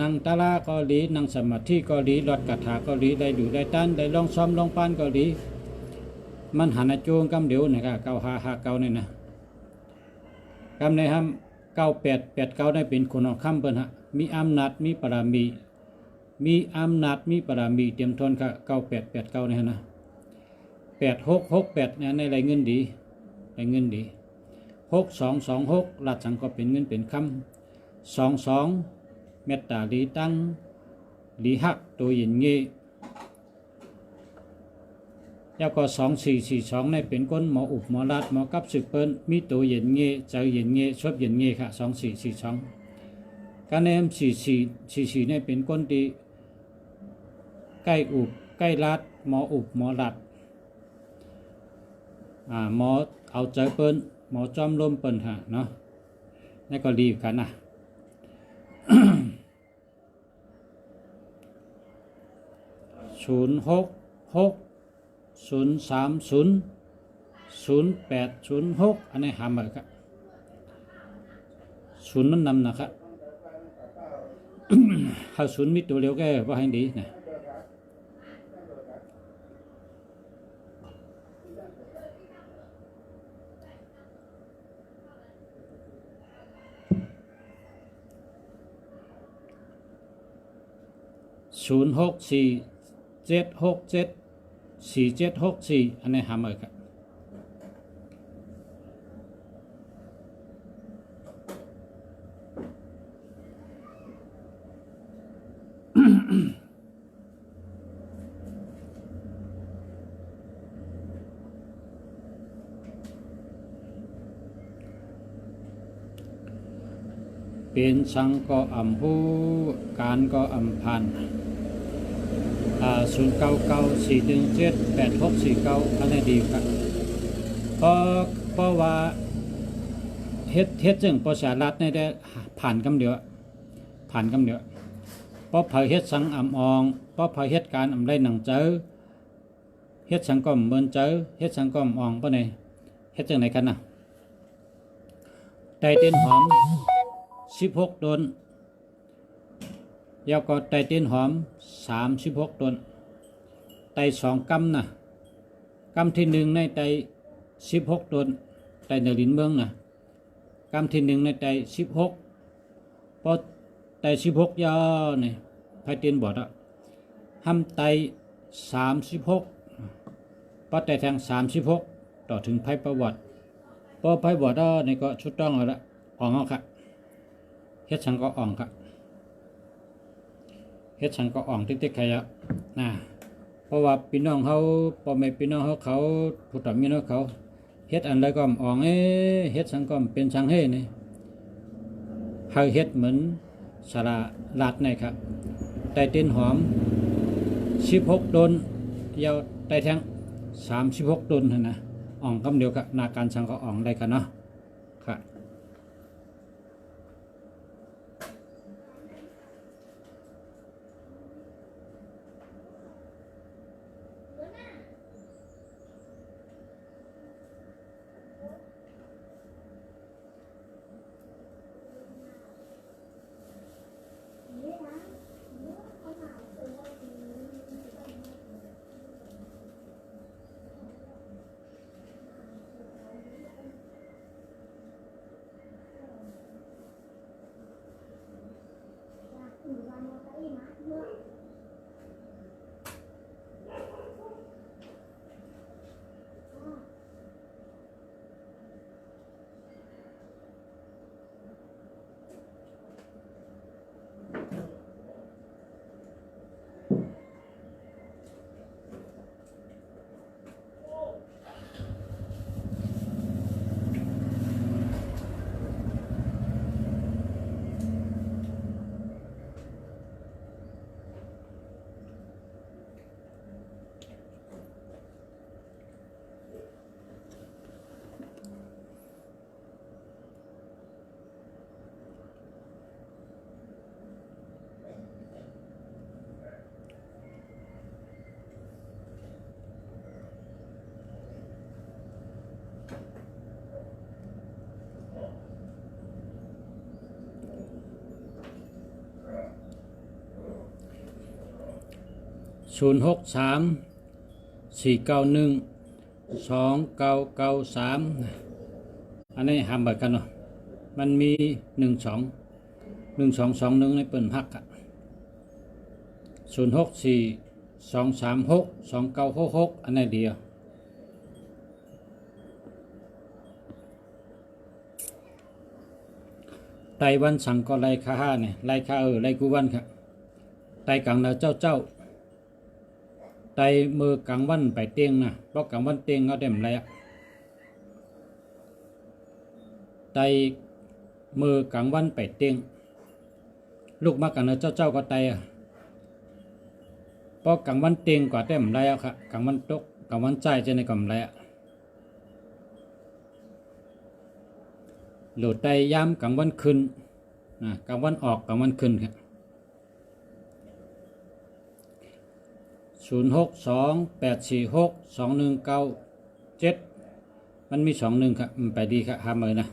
นั่งตะลาก็ดีนั่งสมาธิก็ดีรอดกัถาก็ดีได้ดูได้ตันได้ลองซ้อมลองปานก็ดีมันหันอาจูงกำเดียวนะครับ9559นี่นะกำในห้าม9889ได้เป็นคนเอาคำเปิ้นฮะมีอำนาจมีปรามีมีอำนาจมีปรามีเตรียมทนค่ะ9889นี่ฮะนะ8668เนี่ยในไรเงินดีไรเงินดี6226ลัดสังก็เป็นเงินเป็นคำ22เมตตาลีตั้งลีหักตัวเย็นเงี้ยแล้วก็2442ในเป็นก้นหมออุบหมอรัดหมอกับสืบเปิ้นมีตัวเย็นเงี้ยใจเย็นเงี้ยชอบเย็นเงี้ยค่ะ2442การเนม44ในเป็นก้นตีใกล้อุบใกล้รัดหมออุบหมอรัดหมอเอาใจเปิ้นหมอจอมลมเปิ้นฮะเนาะนี่ก็รีบกันนะ06603000806อันนี้หามาครับศูนย์มันนำนะครับถ้าศูนย์มีตัวเร็วแก่ว่าให้ดีนะ06476744764อันนี้หามาครับเป็นสังก็อำหูการก็อำพัน0994178649อันนี้ดีครับเพราะว่าเฮ็ดจึงประชารัฐได้ผ่านคำเดียวเพราะเผยเฮ็ดสังอำอองเพราะเผยเฮ็ดการอำได้หนังเจอเฮ็ดสังก็เบิ่นเจอเฮ็ดสังก็อองปะนี่เฮ็ดจังไหนกันน่ะไตเต้นหอม16ต้นยาวก็ไตเต้นหอม36ต้นไต2กำนะกำที่1ในไต16ต้นไตเนรินเมืองนะกำที่1ในไต16พอไต16ยาวนี่ไผเต้นบอดอ่ะห้ำไต36พอไตแทง36ต่อถึงไผประวัติพอไผบอดนี่ก็ชุดต้องแล้วละออกเอาค่ะเฮ็ดสังก็อ่องครับเฮ็ดสังก็อ่องติ๊กๆใครอ่ะนะเพราะว่าพี่น้องเขาพ่อแม่พี่น้องเขาผู้ตำมีน้องเขาเฮ็ดอันใดก็อ่องเฮ็ดสังก็เป็นสังเฮนี่เฮาเฮ็ดเหมือนสาระลาดนี่ครับไตเต้นหอม16ต้นยาวไตแทง36ต้นหั่นนะอ่องคำเดียวกับนาการสังก็อ่องได้กันเนาะครับ 063 491 2993อันนี้หามเบิดกันเนาะมันมี1221ในเปิ้นฮักอะ064 236 2966อันนี้เดียวไต้วันสั่งก็ไล่ค่าห้าเนี่ยไล่ค่าไล่กูวันครับไต้กังนะเจ้าไต้มือกลางวันไปเตียงนะเพราะกลางวันเตียงเขาเต็มแล้วไต้มือกลางวันไปเตียงลูกมากันนะเจ้าก็ไต้เพราะกลางวันเตียงกว่าเต็มแล้วครับกลางวันตกกลางวันใจจะในกำไรโหลดไต้ย้ำกลางวันคืนกลางวันออกกลางวันคืนครับ062 846 2197มันมี21ครับไปดีครับหาเลยนะ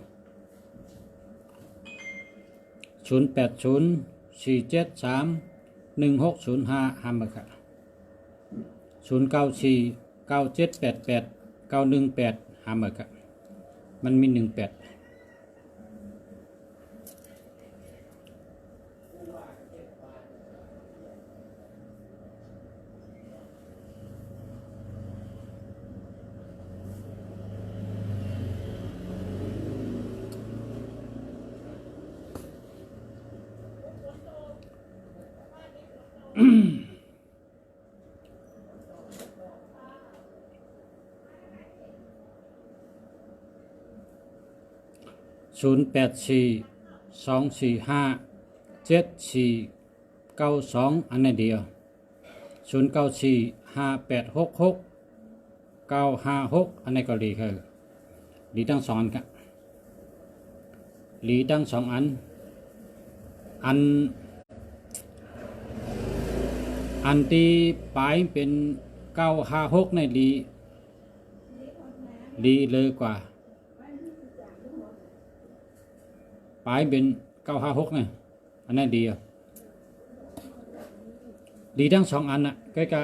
080 473 1605หามครับ094 9788 918หามครับมันมี18084 245 7492อันนี้เดียว094 5866 956อันนี้ก็ดีคือดีทั้งสองครับดีทั้งสองอันที่ปลายเป็น956ในดีเลยกว่าปลายเป็น956เนี่ยอันนั้นดีดีทั้งสองอันน่ะก็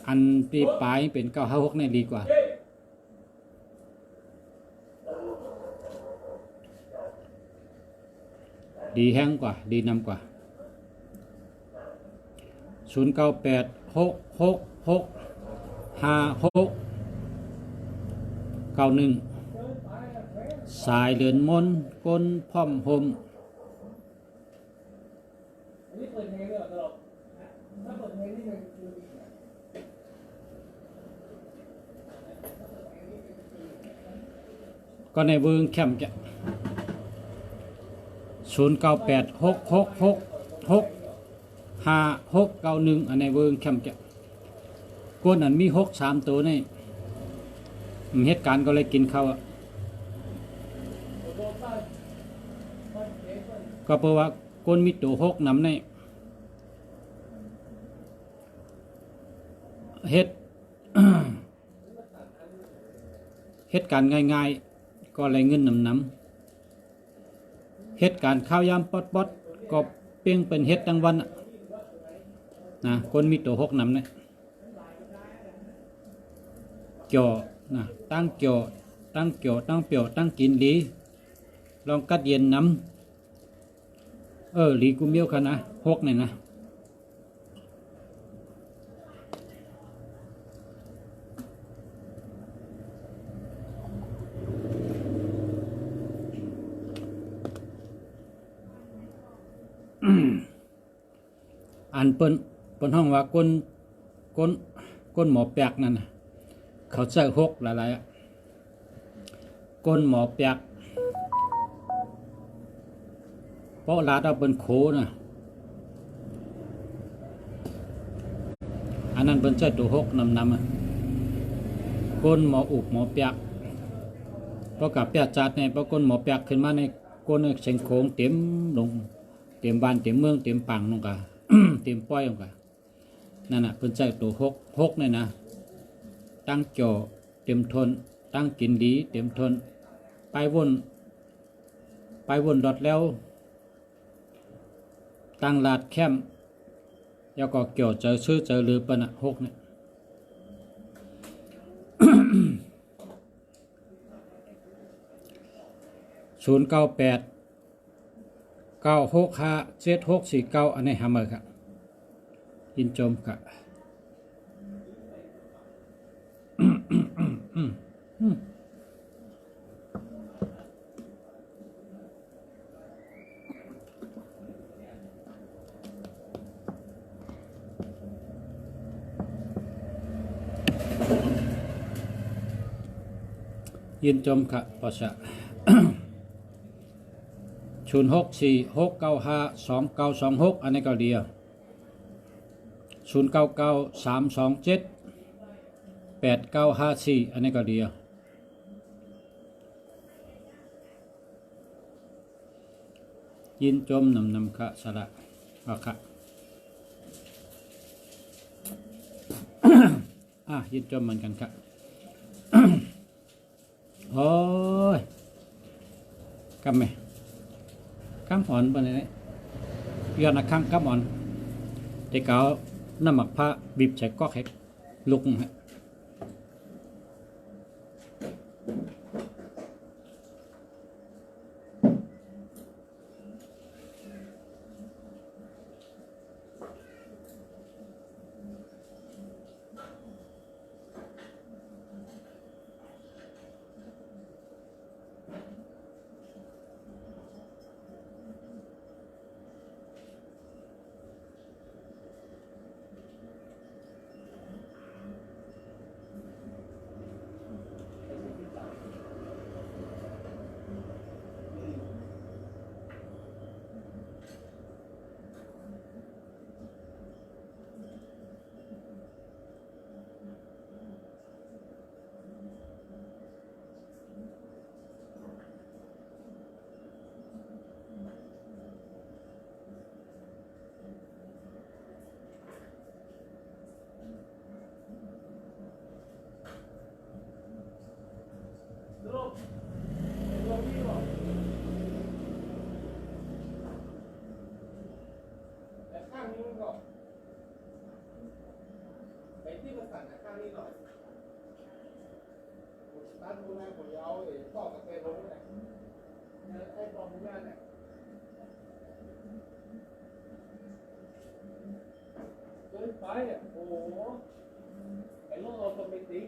อันที่ปลายเป็น956เนี่ยดีกว่าดีแห้งกว่าดีนำกว่า0986665691สายเลือนมนก้นพร้อมหมก็ในเวิงแคมป์จะ0986665691อันในเวิงแคมป์จะก้นอันมี63ตัวนี่เหตุการณ์ก็เลยกินเขาก็เพราะว่าก้นมีตัว6นำในเหตุการณ์ง่ายๆก็เลยเงินนำเหตุการณ์ข้าวยามปอดก็เปียงเป็นเฮ็ดทั้งวันนะคนมีตัว6นำเนี่ยจ่อนะตั้งจ่อตั้งเปียวตั้งกินดีลองกัดเย็นน้ำหลีกูเมียวค่ะนะ6เนี่ยนะอันเปิ้นห้องว่าก้นหมอแปลกนั่นน่ะเขาใส่6หลายๆก้นหมอแปลกเพราะลาดเอาเป็นโคนะอันนั้นเป็นใช้ตัว6นำก้นหมออุบหมอแปลกเพราะกับแปลกจัดเนี่ยเพราะก้นหมอแปลกขึ้นมาในก้นเชิงโค้งเต็มลงเต็มบ้านเต็มเมืองเต็มปังลงกะ เต็มป้อยลงกะนั่นน่ะเป็นใช้ตัว6เนี่ยนะตั้งจ่อเต็มทนตั้งกินดีเต็มทนไปวนดอดแล้วตั้งลาดแคม แล้วก็เกี่ยวเจอชื่อเจอหรือเปิ้นอ่ะหกเนี่ย 0989657649อันนี้หามาครับยินจมครับยินจมครับปอชะ0646952926อันนี้ก็เดียว0993278954อันนี้ก็เดียวยินจมนำคะสระเอาค่ะ ยินจมเหมือนกันครับ โอ้ยกำไหมกำอ่อนปะเนี่ยย้อนนักข้างกำอ่อนแต่เก่าน้ำหมักผ้าบีบใส่ก๊อกให้ลุกฮะข้างนี้มันก็ไปที่มันสั่นข้างนี้หน่อยตั้งดูนะผมจะเอาต่อกระเตงลงเนี่ยไอ้ตอนนี้เนี่ยเกินไปอ่ะโอ้โหไอ้รถออโตเมติก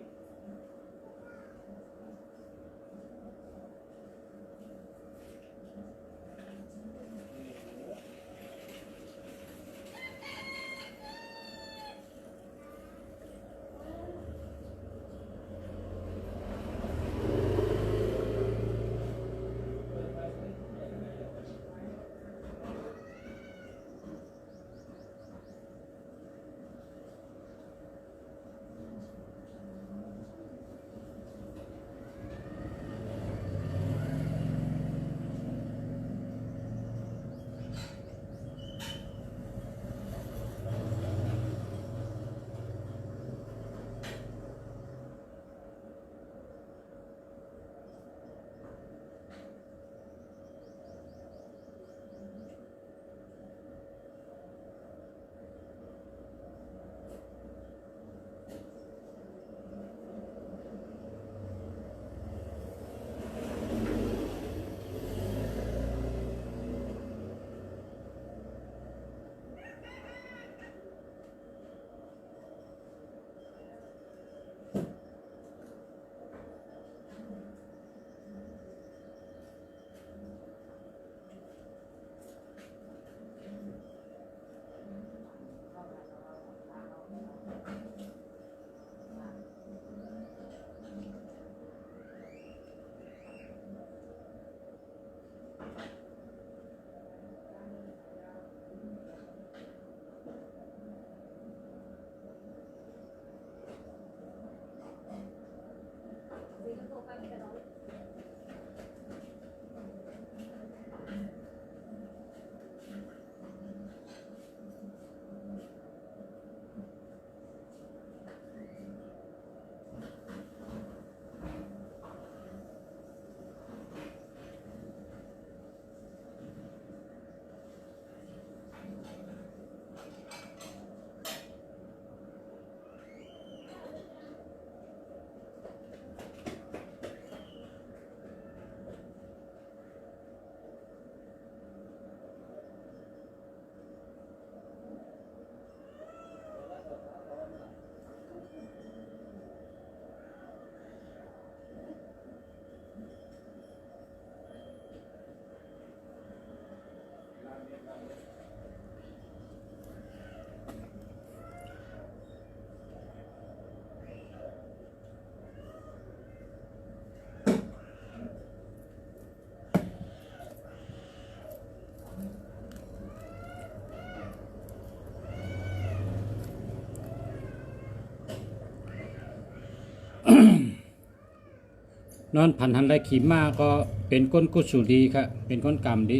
นอนพันหันไรขี่ม้าก็เป็นก้นกุศลดีครับเป็นก้นกรรมดี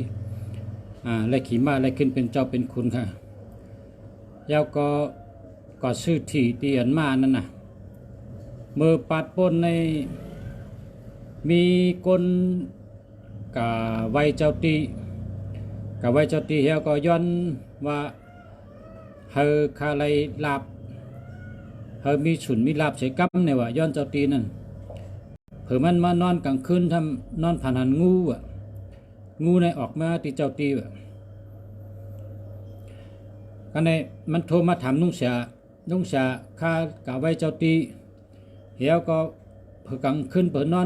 ไรขี่ม้าไรขึ้นเป็นเจ้าเป็นคุณค่ะแล้วก็ซื้อที่เตียนมานั่นน่ะเมื่อปัดปนในมีคนกับไว้เจ้าตีเฮียก็ย้อนว่าเฮอคาไรลาบเฮอมีฉุนมีลาบใส่กัมเนี่ยว่าย้อนเจ้าตีนั่นเผื่อมันมานอนกลางคืนทำนอนผ่านหันงูในออกมาตีเจ้าตีกันในมันโทรมาถามลุงเสียข้ากะไว้เจ้าตีเฮียก็เผื่อกลางคืนเผื่อนอ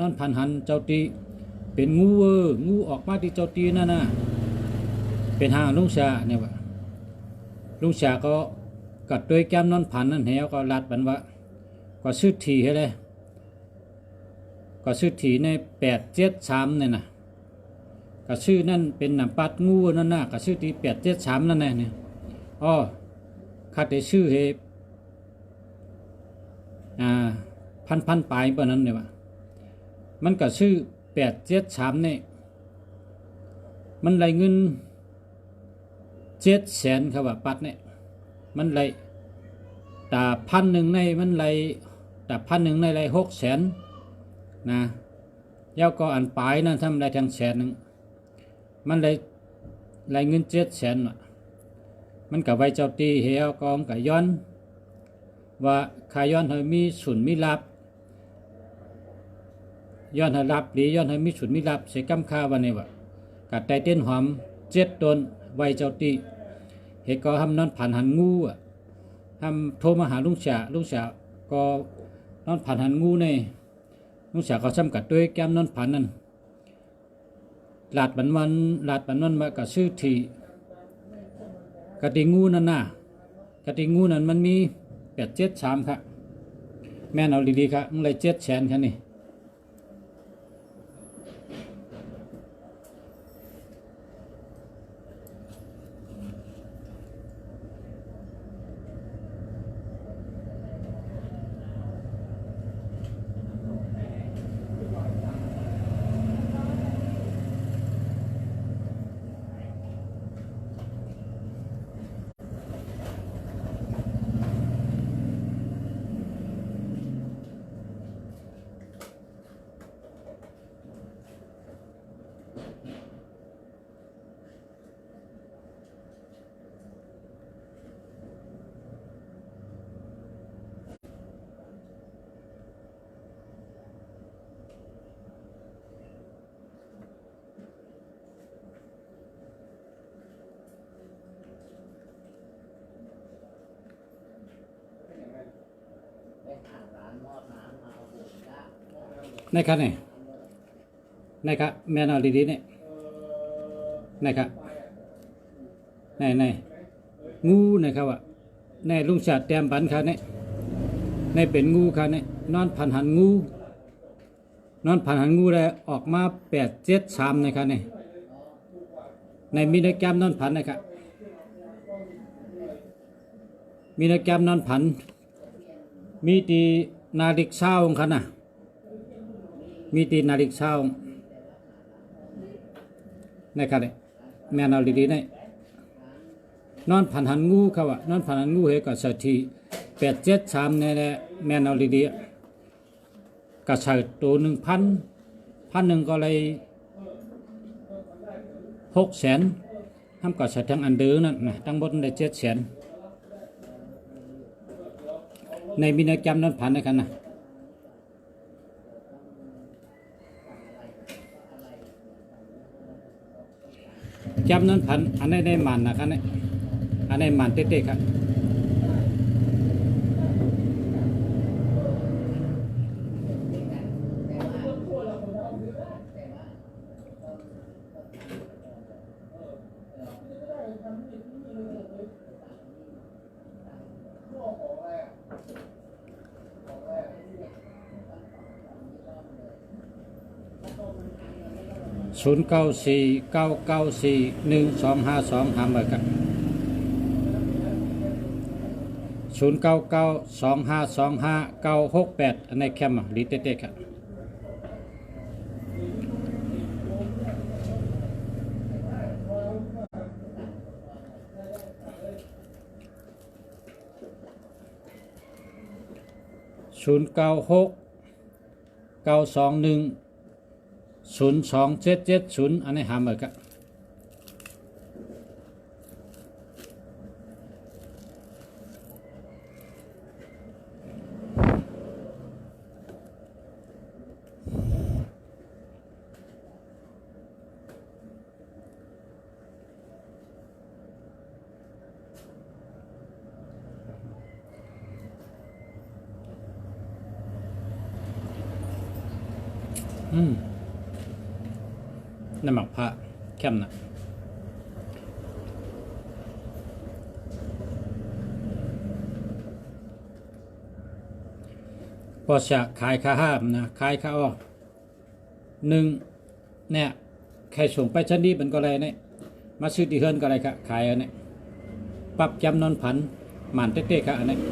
นผ่านหันเจ้าตีเป็นงูออกมาตีเจ้าตีนั่นน่ะเป็นหางลุงเสียเนี่ยว่าลุงเสียก็กัดด้วยแก้มนอนผ่านนั่นเฮียก็ลัดบันว่าก็ซื้อทีให้เลยก็ซื้อถีใน873เนี่ยนะก็ชื่อนั่นเป็นน้ำปัดงูนั่นน่ะก็ชื่อที่873นั่นแหละเนี่ยข้าได้ชื่อเฮพันปลายปะนั้นเนี่ยว่ามันก็ชื่อ873เนี่ยมันไหลเงิน700,000ครับว่าปัดเนี่ยมันไหลแต่1,000ในมันไหลแต่1,000ในไหล600,000นะยาวก็อันปลายนั่นทำได้ทั้ง100,000มันเลยเงิน700,000มันกับไว้เจ้าตีเฮียกองกับย้อนว่าขายย้อนให้มีสุนมีลับย้อนให้ลับหรือย้อนให้มีสุนมีลับใส่กำค่าวันนี้ว่ากัดไตเต้นหอม7 ต้นไว้เจ้าตีเฮก็ทำนอนผ่านหันงูทำโทรมาหาลุงเสียก็นอนผ่านหันงูในลุงเสียเขาซ้ำกัดด้วยแก้มนอนผ่านนั่นหลาดบันวันมากับชื่อทีกติงูนั่นน่ะกติงูนั่นมันมี873ครับแม่นเอาดีๆครับมันเลย700,000ครับนี่ในครับเนี่ยในครับแม่นเอาดีๆเนี่ยในครับในงูนะครับว่าในลุงชาติแต้มบันครับเนี่ยในเป็นงูครับเนี่ยนอนผ่านหันงูได้ออกมา873นะครับเนี่ยในมีในแก้มนอนผันนะครับมีในแก้มนอนผันมีตีนาฬิกาเช้าของเขาน่ะมีตีนาฬิกาเช้านะครับเนี่ยแม่นเอาดีๆเนี่ยนอนผ่านหันงูเขาว่านอนผ่านหันงูเฮก็สถิ873เนี่ยแม่นเอาดีๆก็ใส่ตัว1,000ก็เลย600,000ทำก็ใส่ทั้งอันเดิมนั่นนะทั้งหมดได้700,000ในมีในจำนวนพันนะครับนะจำนวนพันอันนี้ได้มันนะครับเนี่ยอันนี้มันเต๊ะๆครับ0949941252หามไว้ครับ0992525968อันนี้แคมป์หรือเต๊ะๆครับ 096 921 0270อันนี้หาเหมือนกันน้ำหมักผ้าเข้มนะพอจะขายค่าห้ามนะขายค่าอ้อหนึ่งเนี่ยใครส่งไปชั้นนี้มันก็อะไรเนี่ยมาซื้อที่เฮือนก็อะไรครับขายอันนี้ปรับจำนวนผันหมันเต๊ะๆครับอันนี้091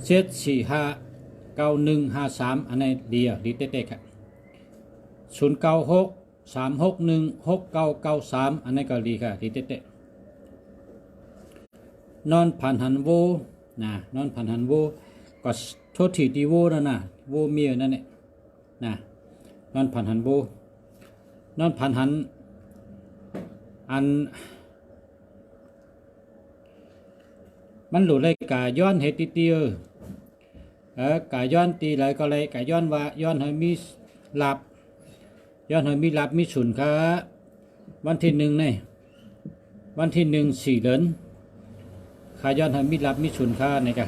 745 9153อันนี้ดีอ่ะดีเต๊ะๆครับ096 361 6993อันนี้ก็ดีค่ะดีเต๊ะๆนอนผ่านหันโวนะนอนผ่านหันโวก็โทษทีดีโวนั่นน่ะโวเมียนั่นแหละนะนอนผ่านหันโวนอนผ่านหันอันมันหลุดเลยกาย้อนเฮติเตียกาย้อนตีอะไรก็เลยกาย้อนว่าย้อนให้มีหลับย้อนให้มีหลับมีสุนค้าวันที่1นี่วันที่1 4 เดือนขาย้อนให้มีหลับมีสุนค้านี่กะ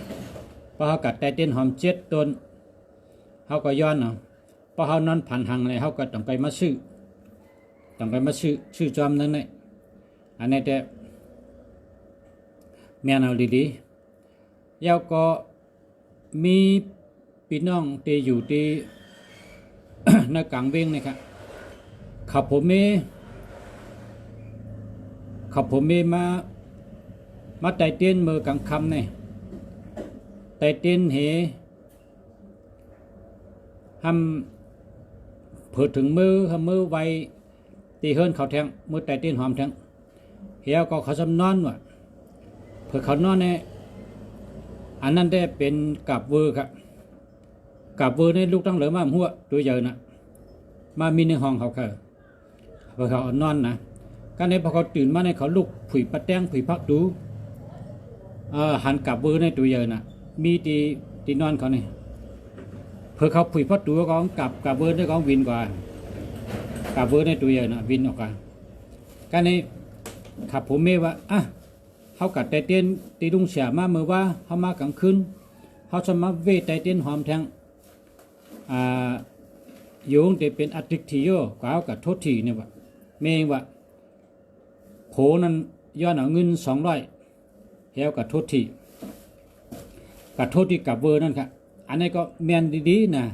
พอเขากัดแต่เต้นหอม7 ต้นเขาก็ย้อนเนาะพอเขานอนผ่านหังเลยเขาก็ต้องไปมาซื้อจอมนั้นเลยอันนี้แต่แม่นเอาดีๆแล้วก็มีพี่น้องที่อยู่ที่ ในกลางเวงนะครับขับผมมาไต่เตียนมือกลางคำเนี่ยไต่เตียนเหทำเผื่อถึงมือไวตีเฮิรนเขาแทงมือไต่เตียนหอมแทงเฮียก็เขาสำนอนว่ะเผื่อเขานอนเนี่ยอันนั้นได้เป็นกับเวอร์ครับกับเวอร์ในลูกตั้งเหลือมาหัวตัวใหญ่นะมามีในห้องเขาเผื่อเขานอนนะการในพอเขาตื่นมาในเขาลุกผุยปะแตงผุยพักดูหันกับเวอร์ในตัวใหญ่นะมีตีนอนเขาเนี่ยเผื่อเขาผุยพักดูก็กับเวอร์ในเขาวินกว่ากับเวอร์ในตัวใหญ่นะวินออกกันการในขับผมเมว่าเขากัดแต่เต้นตีดุงเสียมาเมื่อว่าเขามากลางคืนเขาจะมาเวทแต่เต้นหอมแทงโยงแต่เป็นอัติทิโยกาวกับโทษทีเนี่ยว่าเมงว่าโผนั้นย้อนเอาเงิน200แล้วกับโทษทีกับเวอร์นั่นครับอันนี้ก็แมนดีๆนะ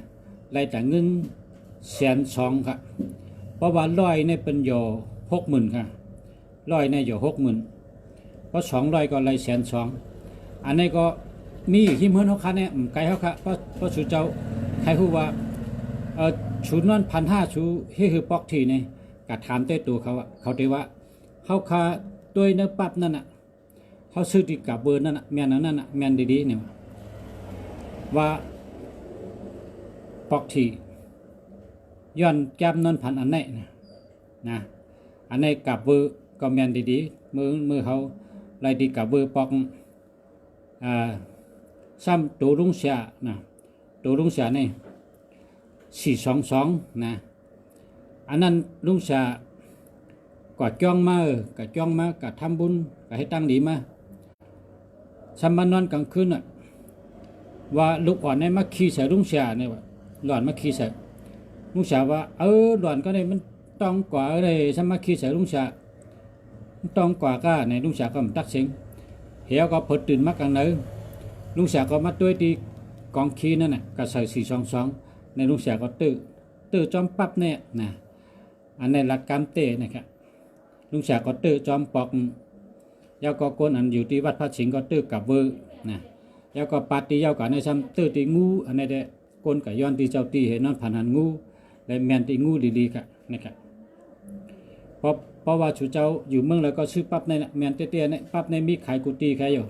ไล่แต่เงิน120,000ครับเพราะว่า100เนี่ยเป็นอยู่60,000ค่ะ100เนี่ยอยู่60,000เพราะ200ก็เลย120,000อันนี้ก็มีอยู่ที่เมืองเขาค่ะเนี่ยไกลเขาค่ะเพราะสุเจ้าใครพูดว่าชุดนั้น1,500ชูที่คือปอกทีเนี่ยกะถามเต้ตัวเขาได้ว่าเขาคาด้วยเนื้อปั๊บนั่นน่ะเขาซื้อติดกับเบอร์นั่นน่ะแมนนั่นน่ะแมนดีๆเนี่ยว่าปอกทีย้อนแก้มนั่น1,000อันไหนนะอันนี้กับเบอร์ก็แมนดีๆมือเขาไล่ดีกับเบอร์ปอกซ้ำตัวลุงเสียนะตัวลุงเสียนี่422นะอันนั้นลุงเสียก็จ้องมาก็ทำบุญก็ให้ตั้งดีมาสมานอนกลางคืนน่ะว่าลูกอ่อนในมาขี่ใส่ลุงเสียเนี่ยว่าหลอนมาขี่ใส่ลุงเสียว่าหลอนก็ได้มันต้องกว่าเลยสมาขี่ใส่ลุงเสียต้องกว่าก็ในลุงเสียก็มันตักเสียงเหี่ยวก็พดตื่นมากลางเนื้อลุงเสียก็มาด้วยที่กองขี้นั่นน่ะก็ใส่422ในลุงเสียก็ตื้อจอมปั๊บเนี่ยนะอันในหลักการเตะนะครับลุงเสียก็ตื้อจอมปอกยาวก็โกนอันอยู่ที่วัดพระสิงห์ก็ตื้อกับเวอร์นะยาวก็ปาตียาวก็ในซ้ำตื้อตีงูอันในเด็กโกนกับย้อนตีเจ้าตีเห็นนั่นผ่านหันงูและแมนตีงูดีๆครับนะครับ เพราะว่าชูเจ้าอยู่เมืองแล้วก็ซื้อปั๊บในน่ะแมนเตี้ยๆเนี่ยปั๊บในมีขายกุฏิขายอยู่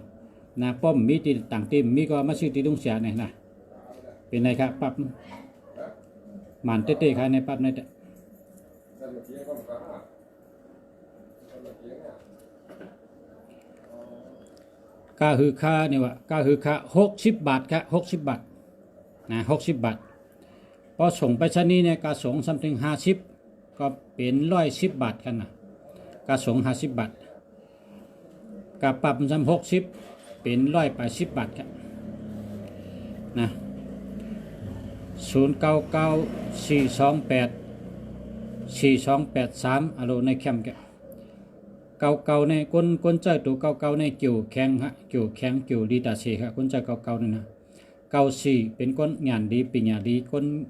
นะป้อมมีตีต่างตีมีก็มาซื้อตีดุงเสียเนี่ยนะเป็นไงครับปั๊บหมันเตี้ยๆขายในปั๊บในแต่กาฮือค่าเนี่ยว่ากาฮือค่า60 บาทครับ60 บาทนะ60 บาทพอส่งไปชนีเนี่ยกาส่งซัมติง50ก็เป็น110 บาทกันนะกาส่ง50 บาทกาปรับซ้ำ60เป็น180 บาทครับนะ0994284283อโลในแคมป์แกเก่าๆในคนเจ้าตัวเก่าๆในเกี่ยวแข็งฮะเกี่ยวแข็งเกี่ยวดีตาเชครับคนเจ้าเก่าๆนี่นะ94เป็นคนงานดีปีญาดี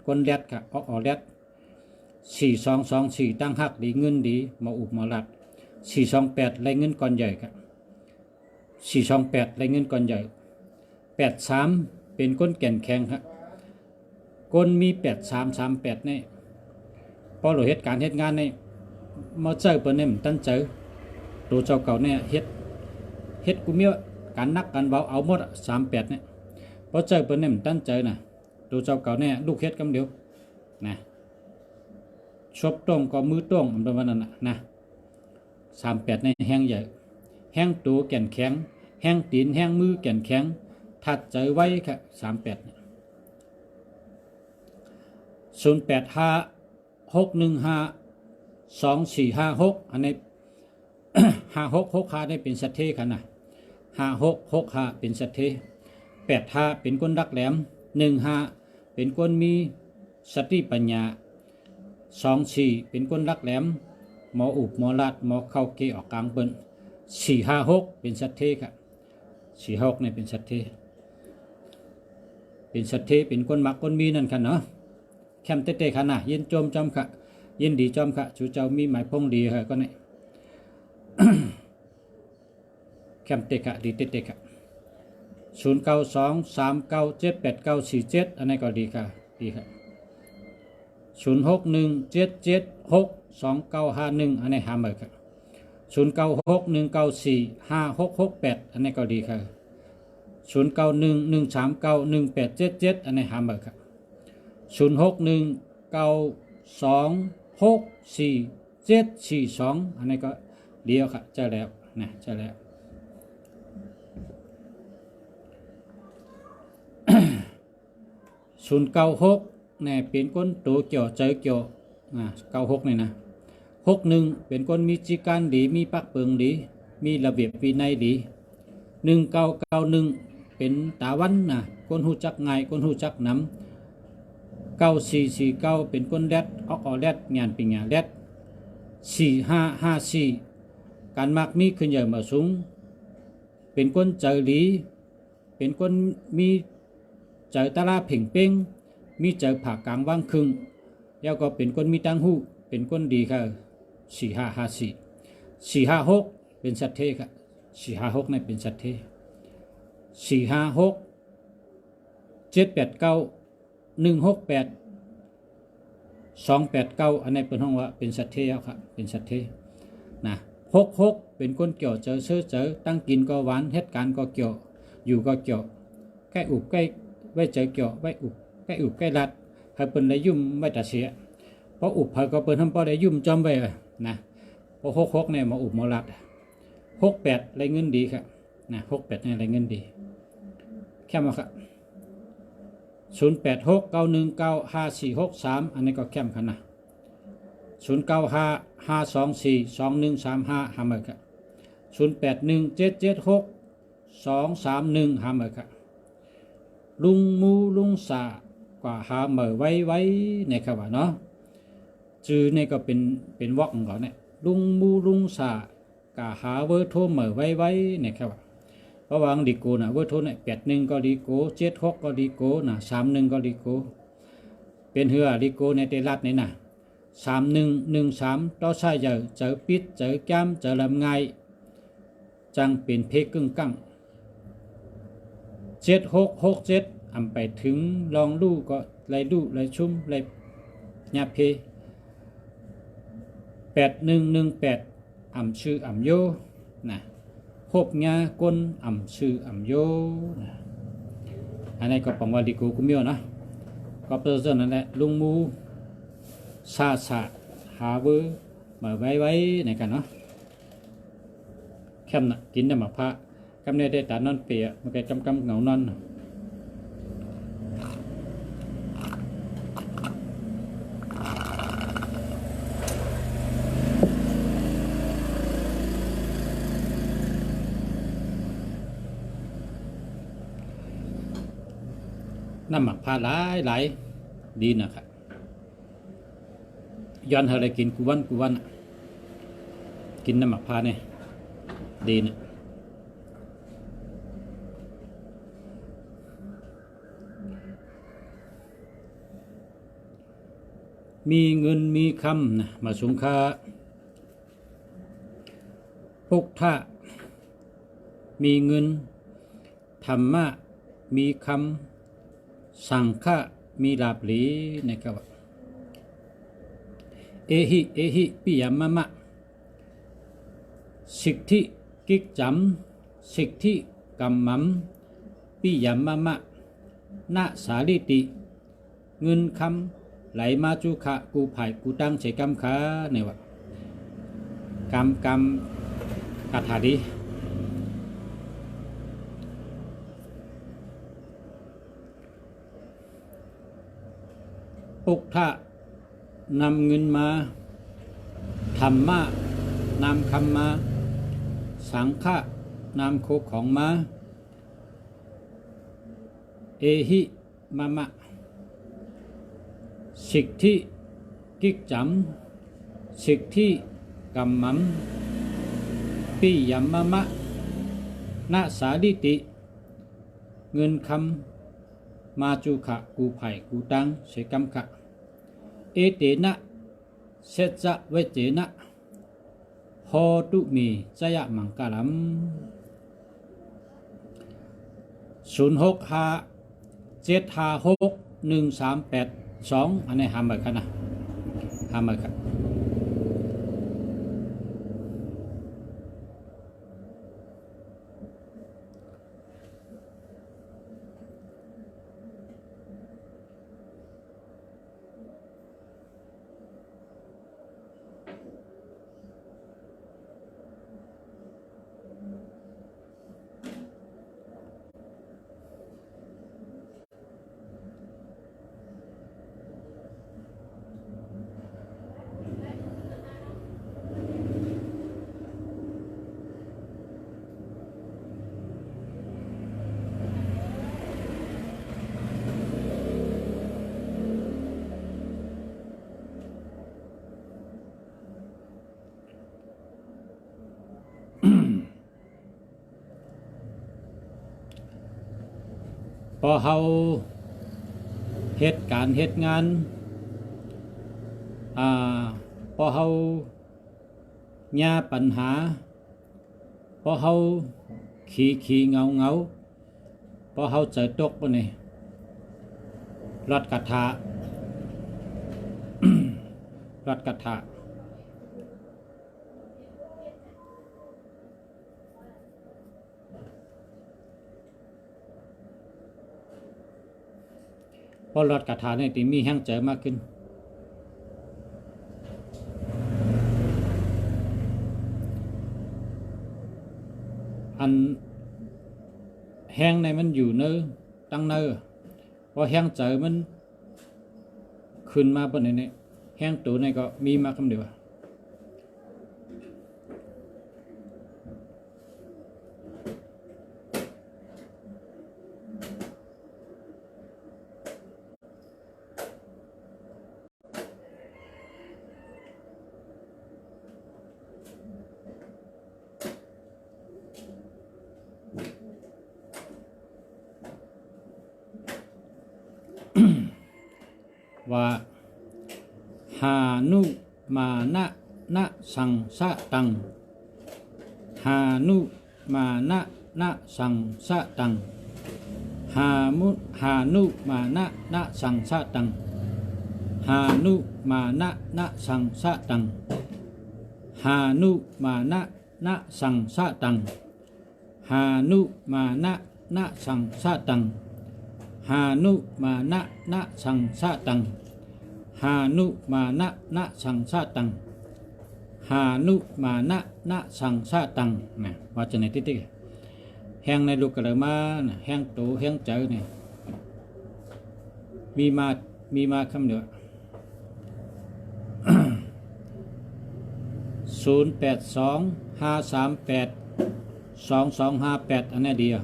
คนแรดครับออกแรด4224ตั้งหักดีเงินดีมาอุบมาลัด428ไรเงินก้อนใหญ่ครับ428ไรเงินก้อนใหญ่83เป็นคนแก่นแข็งครับคนมี8338นี่พอเราเหตุการณ์เหตุงานในมาเจอเปิ้นเนี่ยมันตั้งเจอตัวเจ้าเก่าเนี่ยเฮ็ดกูมีการนักการเบาเอาหมด38เนี่ยพอเจอเปิ้นเนี่ยมันตั้งเจอน่ะตัวเจ้าเก่าเนี่ยลูกเฮ็ดกำเดียวนะชบตรงก็มือตรงอันประมาณนั้นนะ38เนี่ยแห้งใหญ่แห้งตัวแก่นแข็งแห้งตีนแห้งมือแก่นแข็งถัดใจไว้ค่ะ38เนี่ย0856152456อันนี้5665ได้เป็นสัตเทกันนะ5665เป็นสัตเท85เป็นคนรักแหลม15เป็นคนมีสติปัญญา24เป็นคนรักแหลมหมออุบหมอลาดหมอเข้าเกออกกลางเปิ้น456เป็นสัตเทครับ46นี่เป็นสัตเทเป็นคนมักคนมีนั่นค่ะเนาะแคมเต้ๆค่ะนะยินจมจอมค่ะยินดีจอมค่ะชูเจ้ามีหมายพงดีค่ะก็เนี่ย แคมเตค่ะดีเต้ๆค่ะ0923978947อันนี้ก็ดีค่ะดีค่ะ0617762951อันนี้หาเมื่อค่ะ0961945668อันนี้ก็ดีค่ะ0911391877อันนี้หาเมื่อค่ะ0619264742อันนี้ก็เดียวค่ะเจอแล้วนะเจอแล้ว096เนี่ยเป็นคนตัวเกี่ยวใจเกี่ยว96นี่นะ61เป็นคนมีจิการดีมีปักเปิงดีมีระเบียบวินัยดี1991เป็นตาวันนะคนหูจักง่ายคนหูจักน้ำ9449เป็นคนแรดออกแรดงานเป็นงานแรด4554การมักมีขึ้นใหญ่มาสูงเป็นคนใจดีเป็นคนมีใจตาลาเพ่งเป้งมีใจผ่ากลางว่างครึ่งแล้วก็เป็นคนมีตังหูเป็นคนดีค่ะ4554 456เป็นสัตเทค่ะ456นี่เป็นสัตเท456 789 168 289อันนี้เป็นห้องว่าเป็นสัตเทแล้วครับเป็นสัตเทนะ66เป็นคนเกี่ยวเจอเจอตั้งกินก็หวานเหตุการณ์ก็เกี่ยวอยู่ก็เกี่ยวใกล้อุบใกล้ไว้เจอเกี่ยวไว้อุบใกล้อุบใกล้รัดให้เปิ้นได้ยุ่มไว้ตาเสียเพราะอุบให้ก็เปิ้นทำพอได้ยุ่มจอมไว้นะเพราะ66เนี่ยมาอุบมารัด68ได้เงินดีครับนะ68เนี่ยได้เงินดีแค่มาครับ0869195463อันนี้ก็แคมกันนะ0955242135หาเมอครับ0817762331หาเมอครับลุงมูลุงสากว่าหาเมอไว้ในครับว่าเนาะชื่อนี่ก็เป็นวอกก่อนเนี่ยลุงมูลุงสากะหาเวอร์โทรเมอไว้ในครับว่าเพราะวางดีโกนะเวอร์โทรเนี่ย81ก็ดีโก76ก็ดีโกนะ31ก็ดีโกเป็นเหือดีโกในเตลัดนี่นะ3113ต่อใช้เจอปิดเจอแก้มเจอลำไงจังเป็นเพกึ่งกั้ง7667อำไปถึงลองลู่ก็ไล่ลู่ไล่ชุ่มไล่ยาเพ 8118อ่ำชื่ออ่ำโยนะพบญาก้นอ่ำชื่ออ่ำโยนะอันนี้ก็ปังวาลิกูกุมิโอนะก็เปิดเส้นนั่นแหละลุงมูซาซาหาเวอมาไว้ในกันเนาะแคมน่ะกินได้หมากพระกำเนิดได้ตานอนเปียมันก็กำเหงานอนน้ำหมักพาหลายดีนะครับย้อนอะไรกินกูวันกินน้ำหมักพาเนี่ยดีนะมีเงินมีคำนะมาสงค่าพุกท่ามีเงินธรรมะมีคำสังฆะมีลาภหลีนะครับเอหิปิยมะมะสิกธิกิกจำสิกธิกัมมัมปิยมะมะนาสาลิติเงินคำไหลมาจุขะกูไผ่กูตั้งใช้กำขาเนี่ยวะกำคาถาดีปุกทะนำเงินมาธรรมะนำคำมาสังฆะนำโคของมาเอหิมะมะสิกธิกิกจำสิกธิกัมมัมปิยมะมะนาสาลิติเงินคำมาจุขะกูไผ่กูตังเสกัมขะเอเตนะเสจะเวเจนะโหตุมีจยะมังกาลัม0657561382อันนี้ห้ามไปกันนะห้ามไปกันพอเฮาเหตุการณ์เหตุงานพอเฮาญาปัญหาพอเฮาขี้เงาพอเฮาเจอตกปะนี่รอดกระทะ รอดกระทะพอรอดกระถาในตีมีแห้งใจมากขึ้นอันแห้งในมันอยู่เนื้อตั้งเนื้อพอแห้งใจมันขึ้นมาบนนี้แห้งตัวในก็มีมาคำเดียวว่าหานุมานะสังสะตังหานุมานะสังสะตังหานุมานะสังสะตังหานุมานะสังสะตัง หานุมานะนะสังสะตังหานุมานะนะสังสะตังหานุมานะนะสังสะตังหานุมานะนะสังสะตังหานุมานะนะสังสะตังนะว่าจะในติ๊กแห้งในลูกกระมาแห้งโตแห้งเจอเนี่ยมีมาคำเดียว0825382258อันนี้เดียว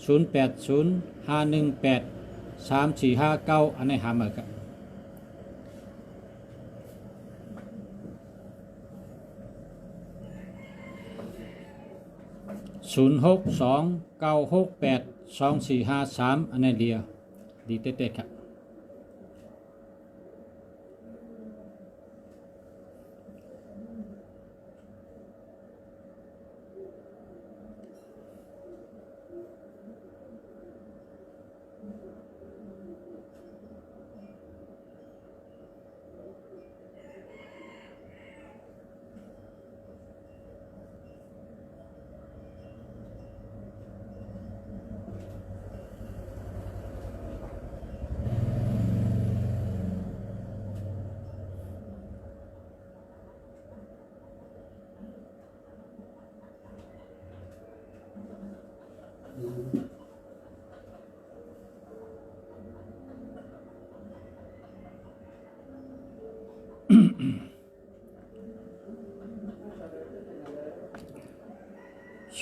0805183459อันนี้หามากัน0629682453อันนี้เดียวดีเต๊ะๆครับ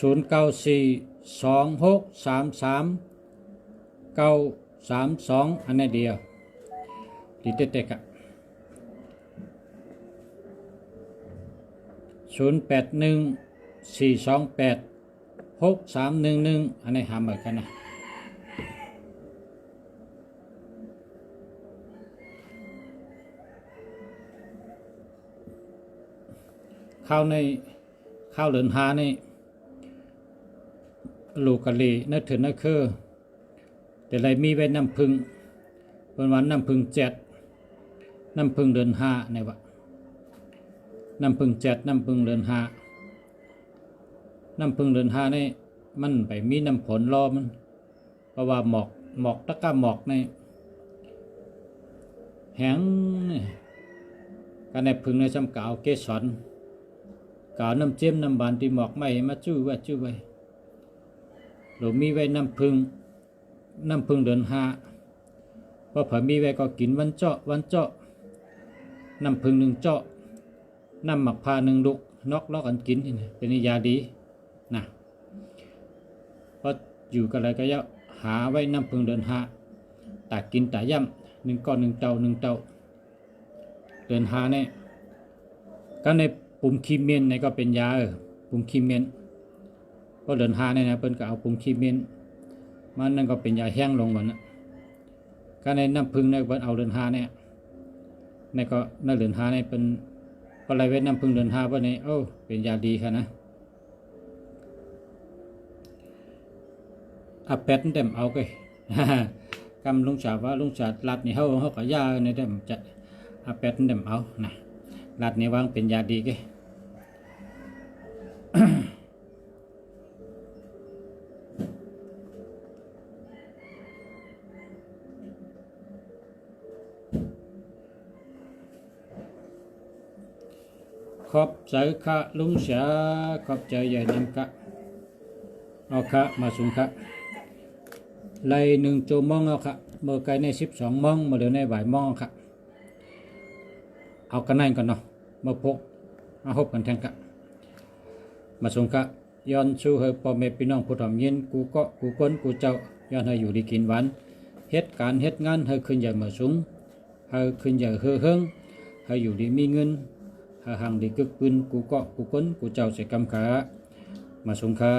0942633932อันนี้เดียวดีเต๊ะๆครับ0814286311อันนี้หาเหมือนกันนะข้าวเหลือนหาในลูกกะลีนึกถึงนึกคือแต่ไรมีไว้น้ำพึ่งเป็นวันน้ำพึ่ง7น้ำพึ่งเดือน5ในวะน้ำพึ่ง7น้ำพึ่งเดือน5น้ำพึ่งเดือน5นี่มันไปมีน้ำผลรอมันเพราะว่าหมอกตะก้าหมอกในแห้งกันในพึ่งในจำกาวเกสรกาวน้ำเจียมน้ำบานที่หมอกไม่มาจู้ไว้หรือมีไว้น้ำพึ่งเดือน5พอเผมีไว้ก็กินวันเจาะน้ำพึ่ง1เจาะน้ำหมักพา1ลูกนอกกันกินเป็นยาดีนะเพราะอยู่กันอะไรก็ยะหาไว้น้ำพึ่งเดือน5ตากกินตาย่ำ1ก้อน1เตาเดือน5เนี่ยก็ในปุ่มคีเมนในก็เป็นยาปุ่มคีเมนก็เดือน5เนี่ยนะเปิ้นก็เอาปุ่มคีเมนมันนั่นก็เป็นยาแห้งลงหมดนะก็ในน้ำพึ่งในเปิ้นเอาเดือน5เนี่ยในก็ในเดือน5เนี่ยเป็นอะไรเว้นน้ำพึ่งเดือน5เปิ้นนี่เป็นยาดีค่ะนะอาเป็ดเต็มเอาเลยกำลุงชาว่าลุงชาลัดนี่เขาก็ยาในเต็มจะอาเป็ดเต็มเอานะลัดนี่วางเป็นยาดีเลยขอบใจค่ะลุงเสียขอบใจใหญ่นำค่ะเอาค่ะมาสูงค่ะไล่1 ชั่วโมงเอาค่ะเมื่อไกลใน12 โมงมาเหลือในบ่ายโมงค่ะเอากันนั่นกันเนาะมาพกมาพบกันแทงค่ะมาสูงค่ะย้อนชูให้พ่อแม่พี่น้องผู้ทำยินกูก็กูก้นกูเจ้าย้อนให้อยู่ดีกินหวานเฮ็ดการเฮ็ดงานให้ขึ้นใหญ่มาสูงให้ขึ้นใหญ่เฮืองให้อยู่ดีมีเงินหาหังดีกึกปืนกูก็กูก้นกูเจ้าเสกกำขามาสงขา